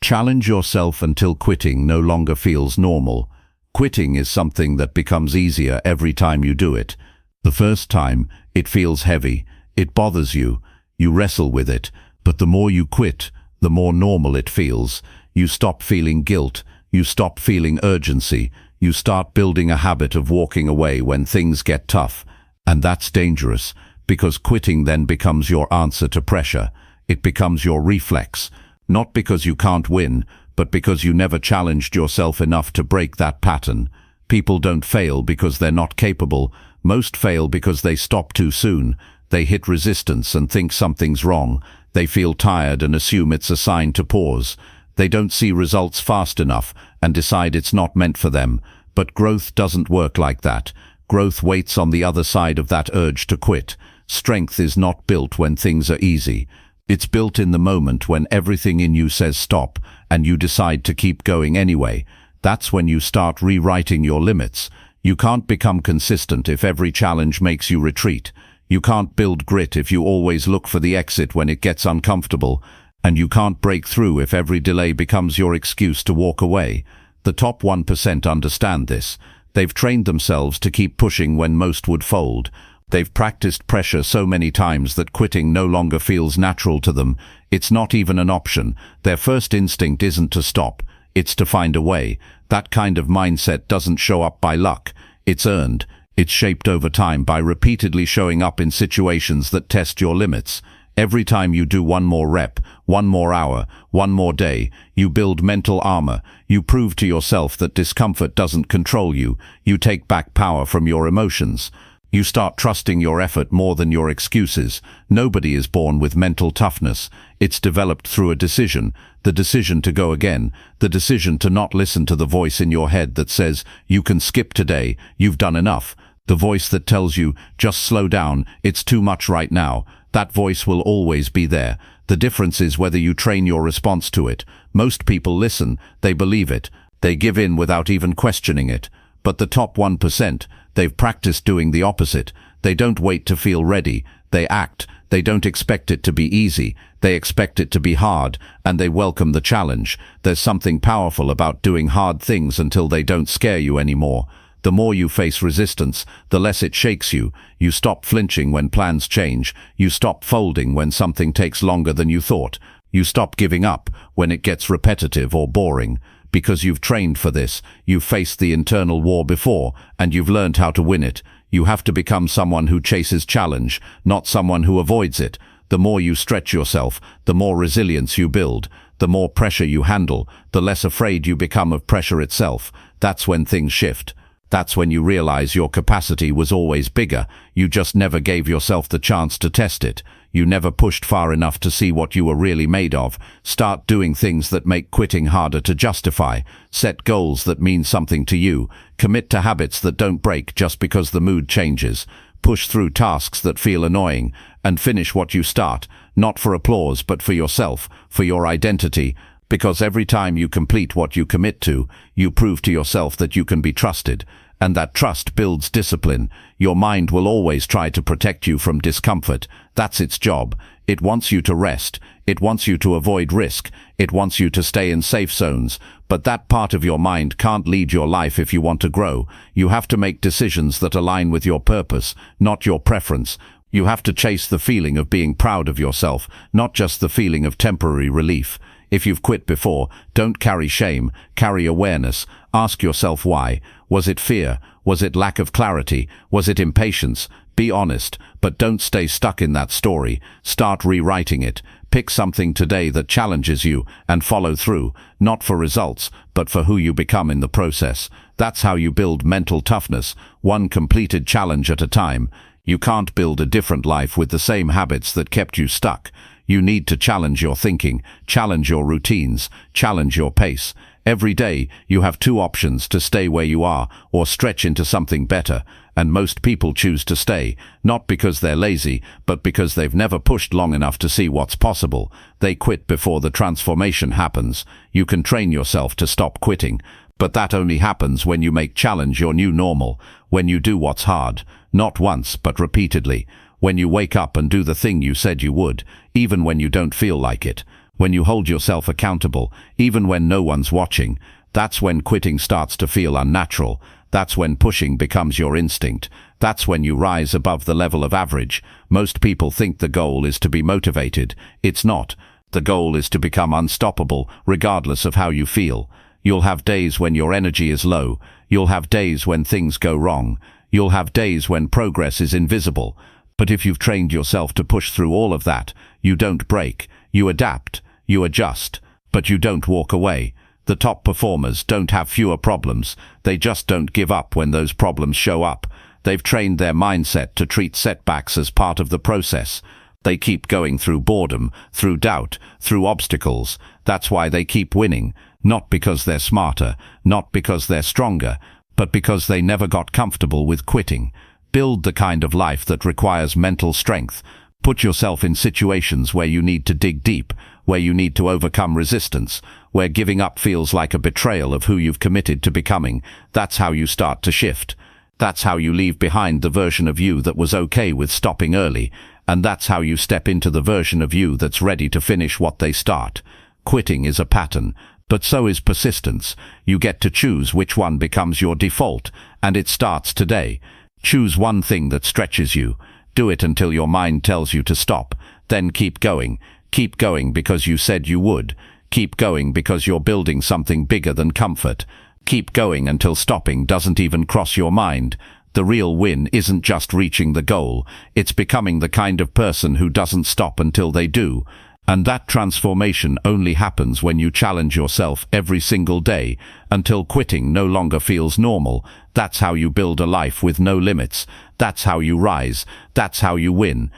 Challenge yourself until quitting no longer feels normal. Quitting is something that becomes easier every time you do it. The first time, it feels heavy, it bothers you, you wrestle with it, but the more you quit, the more normal it feels. You stop feeling guilt, you stop feeling urgency, you start building a habit of walking away when things get tough. And that's dangerous, because quitting then becomes your answer to pressure. It becomes your reflex, not because you can't win, but because you never challenged yourself enough to break that pattern. People don't fail because they're not capable. Most fail because they stop too soon. They hit resistance and think something's wrong. They feel tired and assume it's a sign to pause. They don't see results fast enough and decide it's not meant for them. But growth doesn't work like that. Growth waits on the other side of that urge to quit. Strength is not built when things are easy. It's built in the moment when everything in you says stop, and you decide to keep going anyway. That's when you start rewriting your limits. You can't become consistent if every challenge makes you retreat. You can't build grit if you always look for the exit when it gets uncomfortable. And you can't break through if every delay becomes your excuse to walk away. The top 1% understand this. They've trained themselves to keep pushing when most would fold. They've practiced pressure so many times that quitting no longer feels natural to them. It's not even an option. Their first instinct isn't to stop. It's to find a way. That kind of mindset doesn't show up by luck. It's earned. It's shaped over time by repeatedly showing up in situations that test your limits. Every time you do one more rep, one more hour, one more day, you build mental armor. You prove to yourself that discomfort doesn't control you. You take back power from your emotions. You start trusting your effort more than your excuses. Nobody is born with mental toughness. It's developed through a decision. The decision to go again. The decision to not listen to the voice in your head that says, you can skip today, you've done enough. The voice that tells you, just slow down, it's too much right now. That voice will always be there. The difference is whether you train your response to it. Most people listen, they believe it. They give in without even questioning it. But the top 1%, they've practiced doing the opposite. They don't wait to feel ready. They act. They don't expect it to be easy. They expect it to be hard, and they welcome the challenge. There's something powerful about doing hard things until they don't scare you anymore. The more you face resistance, the less it shakes you. You stop flinching when plans change. You stop folding when something takes longer than you thought. You stop giving up when it gets repetitive or boring, because you've trained for this, you've faced the internal war before, and you've learned how to win it. You have to become someone who chases challenge, not someone who avoids it. The more you stretch yourself, the more resilience you build. The more pressure you handle, the less afraid you become of pressure itself. That's when things shift. That's when you realize your capacity was always bigger. You just never gave yourself the chance to test it. You never pushed far enough to see what you were really made of. Start doing things that make quitting harder to justify. Set goals that mean something to you. Commit to habits that don't break just because the mood changes. Push through tasks that feel annoying, and finish what you start, not for applause but for yourself, for your identity, because every time you complete what you commit to, you prove to yourself that you can be trusted, and that trust builds discipline. Your mind will always try to protect you from discomfort. That's its job. It wants you to rest. It wants you to avoid risk. It wants you to stay in safe zones. But that part of your mind can't lead your life if you want to grow. You have to make decisions that align with your purpose, not your preference. You have to chase the feeling of being proud of yourself, not just the feeling of temporary relief. If you've quit before, don't carry shame, carry awareness. Ask yourself why. Was it fear? Was it lack of clarity? Was it impatience? Be honest, but don't stay stuck in that story. Start rewriting it. Pick something today that challenges you and follow through, not for results, but for who you become in the process. That's how you build mental toughness, one completed challenge at a time. You can't build a different life with the same habits that kept you stuck. You need to challenge your thinking, challenge your routines, challenge your pace. Every day, you have two options: to stay where you are or stretch into something better. And most people choose to stay, not because they're lazy, but because they've never pushed long enough to see what's possible. They quit before the transformation happens. You can train yourself to stop quitting, but that only happens when you make challenge your new normal, when you do what's hard, not once but repeatedly, when you wake up and do the thing you said you would, even when you don't feel like it, when you hold yourself accountable, even when no one's watching. That's when quitting starts to feel unnatural. That's when pushing becomes your instinct. That's when you rise above the level of average. Most people think the goal is to be motivated. It's not. The goal is to become unstoppable, regardless of how you feel. You'll have days when your energy is low. You'll have days when things go wrong. You'll have days when progress is invisible. But if you've trained yourself to push through all of that, you don't break. You adapt. You adjust. But you don't walk away. The top performers don't have fewer problems. They just don't give up when those problems show up. They've trained their mindset to treat setbacks as part of the process. They keep going through boredom, through doubt, through obstacles. That's why they keep winning. Not because they're smarter, not because they're stronger, but because they never got comfortable with quitting. Build the kind of life that requires mental strength. Put yourself in situations where you need to dig deep, where you need to overcome resistance, where giving up feels like a betrayal of who you've committed to becoming. That's how you start to shift. That's how you leave behind the version of you that was okay with stopping early, and that's how you step into the version of you that's ready to finish what they start. Quitting is a pattern, but so is persistence. You get to choose which one becomes your default, and it starts today. Choose one thing that stretches you. Do it until your mind tells you to stop. Then keep going. Keep going because you said you would. Keep going because you're building something bigger than comfort. Keep going until stopping doesn't even cross your mind. The real win isn't just reaching the goal. It's becoming the kind of person who doesn't stop until they do. And that transformation only happens when you challenge yourself every single day, until quitting no longer feels normal. That's how you build a life with no limits. That's how you rise. That's how you win.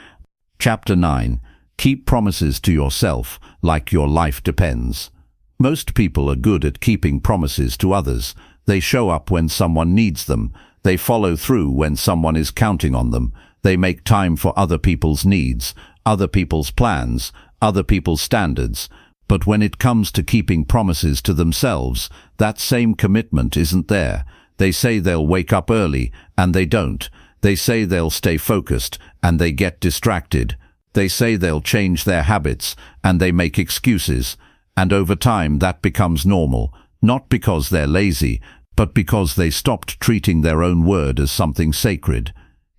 Chapter 9. Keep promises to yourself like your life depends. Most people are good at keeping promises to others. They show up when someone needs them. They follow through when someone is counting on them. They make time for other people's needs, other people's plans, other people's standards. But when it comes to keeping promises to themselves, that same commitment isn't there. They say they'll wake up early, and they don't. They say they'll stay focused, and they get distracted. They say they'll change their habits, and they make excuses. And over time that becomes normal, not because they're lazy, but because they stopped treating their own word as something sacred.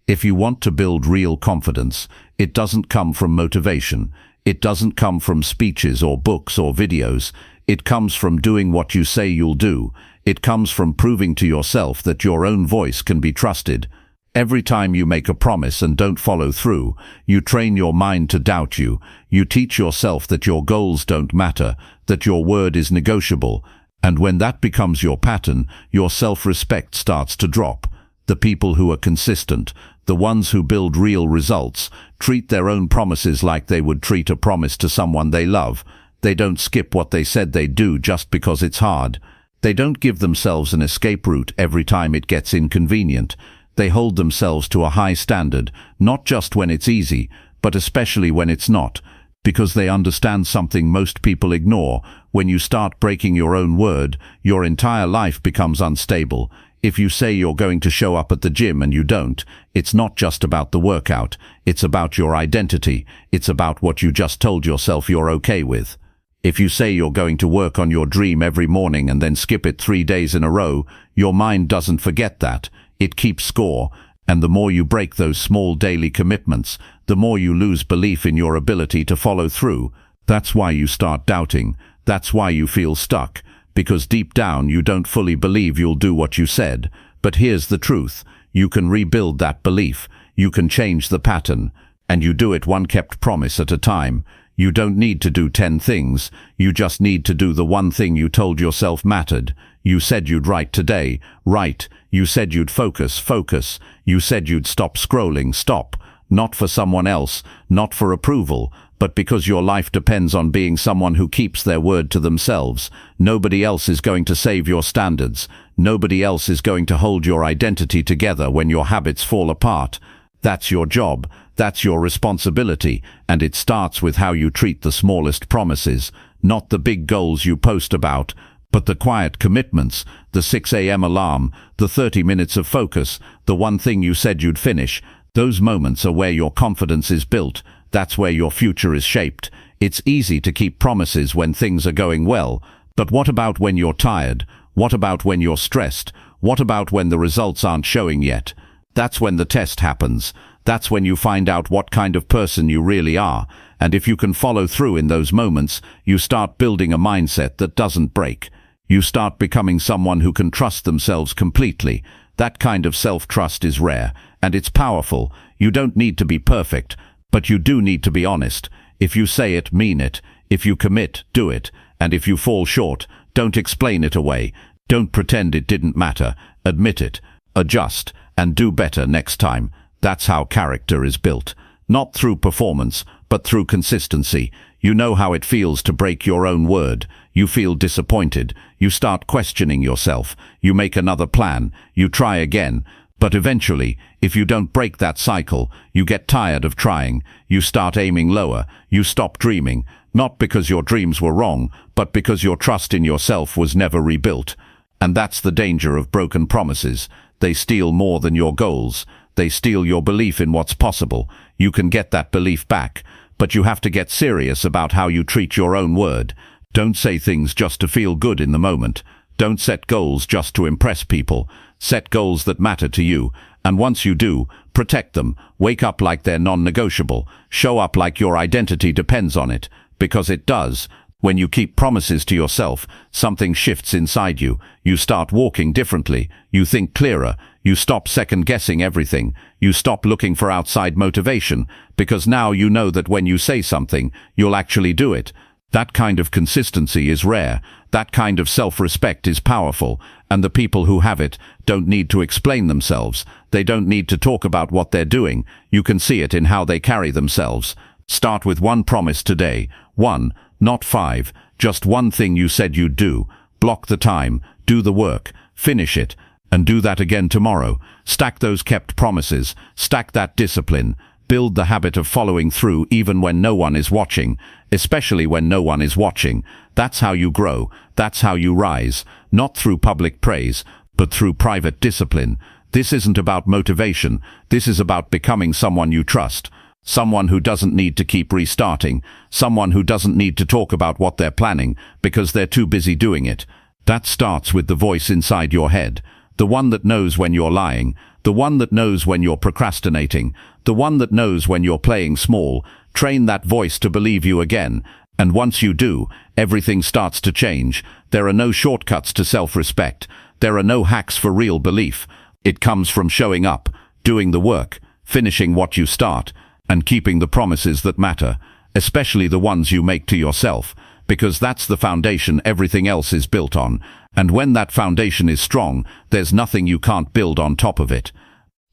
If you want to build real confidence, it doesn't come from motivation. It doesn't come from speeches or books or videos. It comes from doing what you say you'll do. It comes from proving to yourself that your own voice can be trusted. Every time you make a promise and don't follow through, you train your mind to doubt you. You teach yourself that your goals don't matter, that your word is negotiable. And when that becomes your pattern, your self-respect starts to drop. The people who are consistent, the ones who build real results, treat their own promises like they would treat a promise to someone they love. They don't skip what they said they'd do just because it's hard. They don't give themselves an escape route every time it gets inconvenient. They hold themselves to a high standard, not just when it's easy, but especially when it's not, because they understand something most people ignore. When you start breaking your own word, your entire life becomes unstable. If you say you're going to show up at the gym and you don't, it's not just about the workout. It's about your identity. It's about what you just told yourself you're okay with. If you say you're going to work on your dream every morning and then skip it 3 days in a row, your mind doesn't forget that. It keeps score. And the more you break those small daily commitments, the more you lose belief in your ability to follow through. That's why you start doubting. That's why you feel stuck. Because deep down you don't fully believe you'll do what you said. But here's the truth. You can rebuild that belief. You can change the pattern. And you do it one kept promise at a time. You don't need to do 10 things. You just need to do the one thing you told yourself mattered. You said you'd write today. Write. You said you'd focus. Focus. You said you'd stop scrolling. Stop. Not for someone else. Not for approval. But because your life depends on being someone who keeps their word to themselves. Nobody else is going to save your standards. Nobody else is going to hold your identity together when your habits fall apart. That's your job. That's your responsibility. And it starts with how you treat the smallest promises. Not the big goals you post about, but the quiet commitments, the 6 a.m. alarm, the 30 minutes of focus, the one thing you said you'd finish. Those moments are where your confidence is built. That's where your future is shaped. It's easy to keep promises when things are going well. But what about when you're tired? What about when you're stressed? What about when the results aren't showing yet? That's when the test happens. That's when you find out what kind of person you really are. And if you can follow through in those moments, you start building a mindset that doesn't break. You start becoming someone who can trust themselves completely. That kind of self-trust is rare, and it's powerful. You don't need to be perfect, but you do need to be honest. If you say it, mean it. If you commit, do it. And if you fall short, don't explain it away. Don't pretend it didn't matter. Admit it. Adjust. And do better next time. That's how character is built. Not through performance, but through consistency. You know how it feels to break your own word. You feel disappointed. You start questioning yourself. You make another plan. You try again. But eventually, if you don't break that cycle, you get tired of trying. You start aiming lower. You stop dreaming. Not because your dreams were wrong, but because your trust in yourself was never rebuilt. And that's the danger of broken promises. They steal more than your goals. They steal your belief in what's possible. You can get that belief back, but you have to get serious about how you treat your own word. Don't say things just to feel good in the moment. Don't set goals just to impress people. Set goals that matter to you, and once you do, protect them. Wake up like they're non-negotiable. Show up like your identity depends on it, because it does. When you keep promises to yourself, something shifts inside you. You start walking differently. You think clearer. You stop second-guessing everything. You stop looking for outside motivation, because now you know that when you say something, you'll actually do it. That kind of consistency is rare. That kind of self-respect is powerful, and the people who have it don't need to explain themselves. They don't need to talk about what they're doing. You can see it in how they carry themselves. Start with one promise today. 1, not 5. Just one thing you said you'd do. Block the time. Do the work. Finish it. And do that again tomorrow. Stack those kept promises. Stack that discipline. Build the habit of following through even when no one is watching, especially when no one is watching. That's how you grow. That's how you rise. Not through public praise, but through private discipline. This isn't about motivation. This is about becoming someone you trust. Someone who doesn't need to keep restarting. Someone who doesn't need to talk about what they're planning because they're too busy doing it. That starts with the voice inside your head. The one that knows when you're lying. The one that knows when you're procrastinating. The one that knows when you're playing small. Train that voice to believe you again, and once you do, everything starts to change. There are no shortcuts to self-respect. There are no hacks for real belief. It comes from showing up, doing the work, finishing what you start, and keeping the promises that matter, especially the ones you make to yourself, because that's the foundation everything else is built on. And when that foundation is strong, there's nothing you can't build on top of it.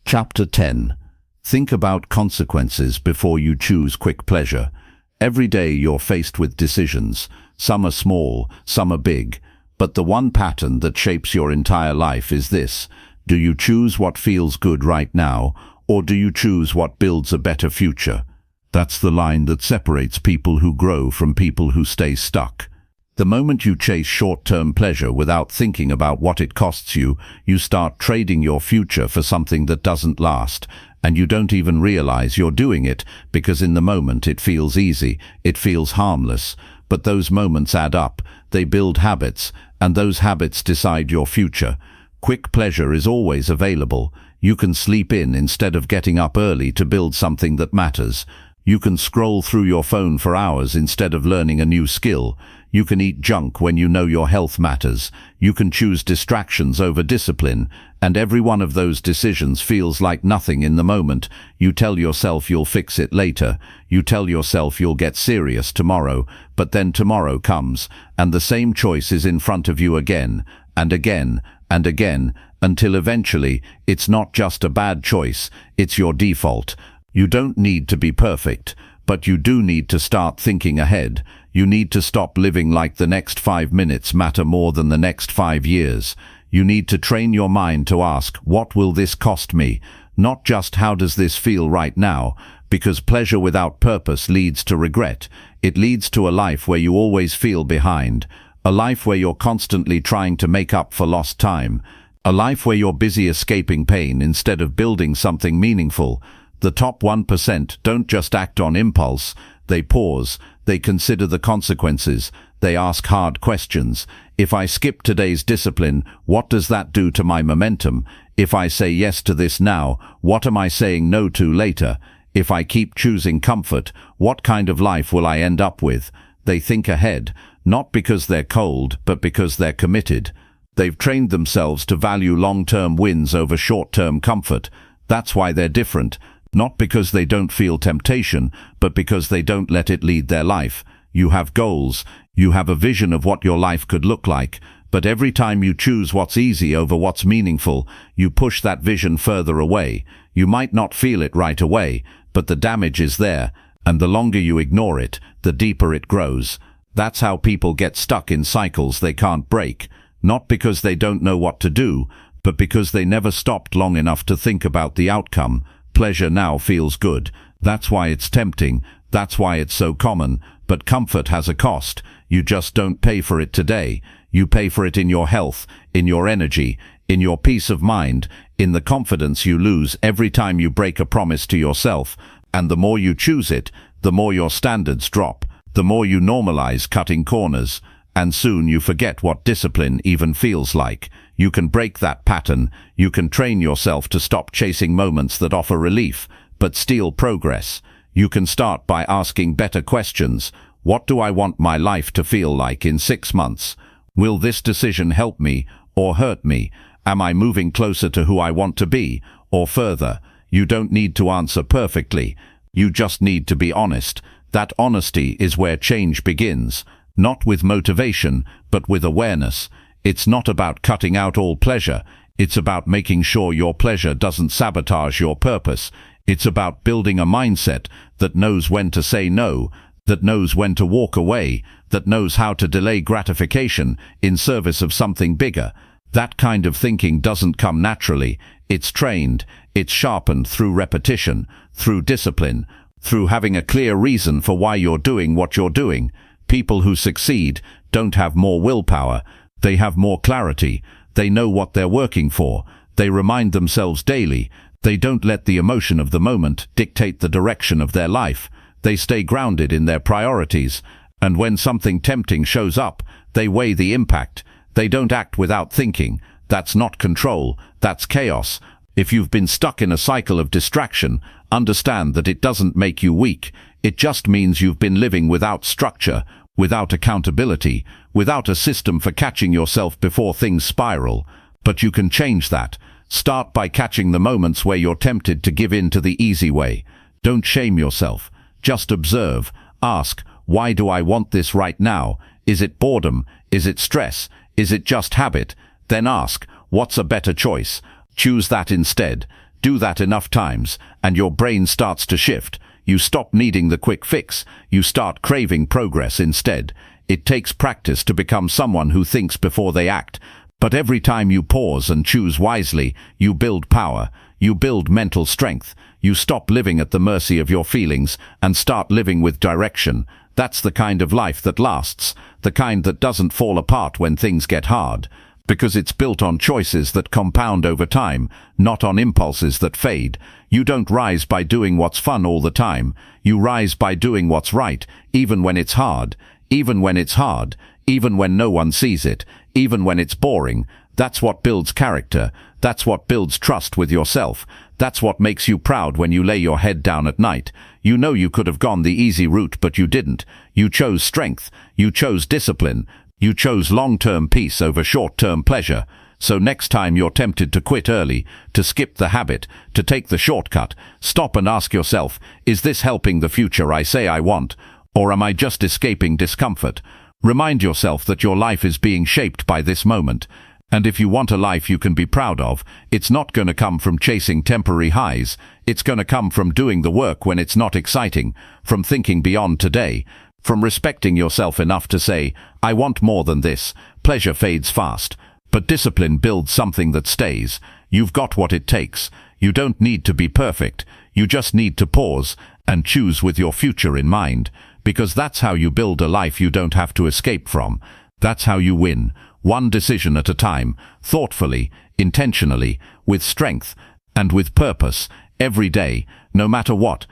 Chapter 10. Think about consequences before you choose quick pleasure. Every day you're faced with decisions. Some are small, some are big. But the one pattern that shapes your entire life is this. Do you choose what feels good right now, or do you choose what builds a better future? That's the line that separates people who grow from people who stay stuck. The moment you chase short-term pleasure without thinking about what it costs you, you start trading your future for something that doesn't last. And you don't even realize you're doing it, because in the moment it feels easy, it feels harmless. But those moments add up, they build habits, and those habits decide your future. Quick pleasure is always available. You can sleep in instead of getting up early to build something that matters. You can scroll through your phone for hours instead of learning a new skill. You can eat junk when you know your health matters. You can choose distractions over discipline. And every one of those decisions feels like nothing in the moment. You tell yourself you'll fix it later. You tell yourself you'll get serious tomorrow. But then tomorrow comes, and the same choice is in front of you again, and again, and again, until eventually it's not just a bad choice, it's your default. You don't need to be perfect, but you do need to start thinking ahead. You need to stop living like the next 5 minutes matter more than the next 5 years. You need to train your mind to ask, what will this cost me? Not just how does this feel right now, because pleasure without purpose leads to regret. It leads to a life where you always feel behind, a life where you're constantly trying to make up for lost time, a life where you're busy escaping pain instead of building something meaningful. The top 1% don't just act on impulse, they pause, they consider the consequences, they ask hard questions. If I skip today's discipline, what does that do to my momentum? If I say yes to this now, what am I saying no to later? If I keep choosing comfort, what kind of life will I end up with? They think ahead, not because they're cold, but because they're committed. They've trained themselves to value long-term wins over short-term comfort. That's why they're different. Not because they don't feel temptation, but because they don't let it lead their life. You have goals. You have a vision of what your life could look like. But every time you choose what's easy over what's meaningful, you push that vision further away. You might not feel it right away, but the damage is there. And the longer you ignore it, the deeper it grows. That's how people get stuck in cycles they can't break. Not because they don't know what to do, but because they never stopped long enough to think about the outcome. Pleasure now feels good. That's why it's tempting. That's why it's so common. But comfort has a cost. You just don't pay for it today. You pay for it in your health, in your energy, in your peace of mind, in the confidence you lose every time you break a promise to yourself. And the more you choose it, the more your standards drop. The more you normalize cutting corners. And soon you forget what discipline even feels like. You can break that pattern. You can train yourself to stop chasing moments that offer relief, but steal progress. You can start by asking better questions. What do I want my life to feel like in 6 months? Will this decision help me or hurt me? Am I moving closer to who I want to be or further? You don't need to answer perfectly. You just need to be honest. That honesty is where change begins. Not with motivation, but with awareness. It's not about cutting out all pleasure. It's about making sure your pleasure doesn't sabotage your purpose. It's about building a mindset that knows when to say no, that knows when to walk away, that knows how to delay gratification in service of something bigger. That kind of thinking doesn't come naturally. It's trained. It's sharpened through repetition, through discipline, through having a clear reason for why you're doing what you're doing. People who succeed don't have more willpower. They have more clarity. They know what they're working for. They remind themselves daily. They don't let the emotion of the moment dictate the direction of their life. They stay grounded in their priorities. And when something tempting shows up, they weigh the impact. They don't act without thinking. That's not control. That's chaos. If you've been stuck in a cycle of distraction, understand that it doesn't make you weak. It just means you've been living without structure, without accountability, without a system for catching yourself before things spiral. But you can change that. Start by catching the moments where you're tempted to give in to the easy way. Don't shame yourself. Just observe. Ask, why do I want this right now? Is it boredom? Is it stress? Is it just habit? Then ask, what's a better choice? Choose that instead. Do that enough times, and your brain starts to shift. You stop needing the quick fix. You start craving progress instead. It takes practice to become someone who thinks before they act. But every time you pause and choose wisely, you build power. You build mental strength. You stop living at the mercy of your feelings and start living with direction. That's the kind of life that lasts, the kind that doesn't fall apart when things get hard. Because it's built on choices that compound over time, not on impulses that fade. You don't rise by doing what's fun all the time. You rise by doing what's right, even when it's hard. Even when it's hard. Even when no one sees it. Even when it's boring. That's what builds character. That's what builds trust with yourself. That's what makes you proud when you lay your head down at night. You know you could have gone the easy route, but you didn't. You chose strength. You chose discipline. You chose long-term peace over short-term pleasure. So next time you're tempted to quit early, to skip the habit, to take the shortcut, stop and ask yourself, is this helping the future I say I want? Or am I just escaping discomfort? Remind yourself that your life is being shaped by this moment. And if you want a life you can be proud of, it's not going to come from chasing temporary highs. It's going to come from doing the work when it's not exciting, from thinking beyond today, from respecting yourself enough to say, I want more than this. Pleasure fades fast, but discipline builds something that stays. You've got what it takes. You don't need to be perfect. You just need to pause and choose with your future in mind, because that's how you build a life you don't have to escape from. That's how you win, one decision at a time, thoughtfully, intentionally, with strength, and with purpose, every day, no matter what.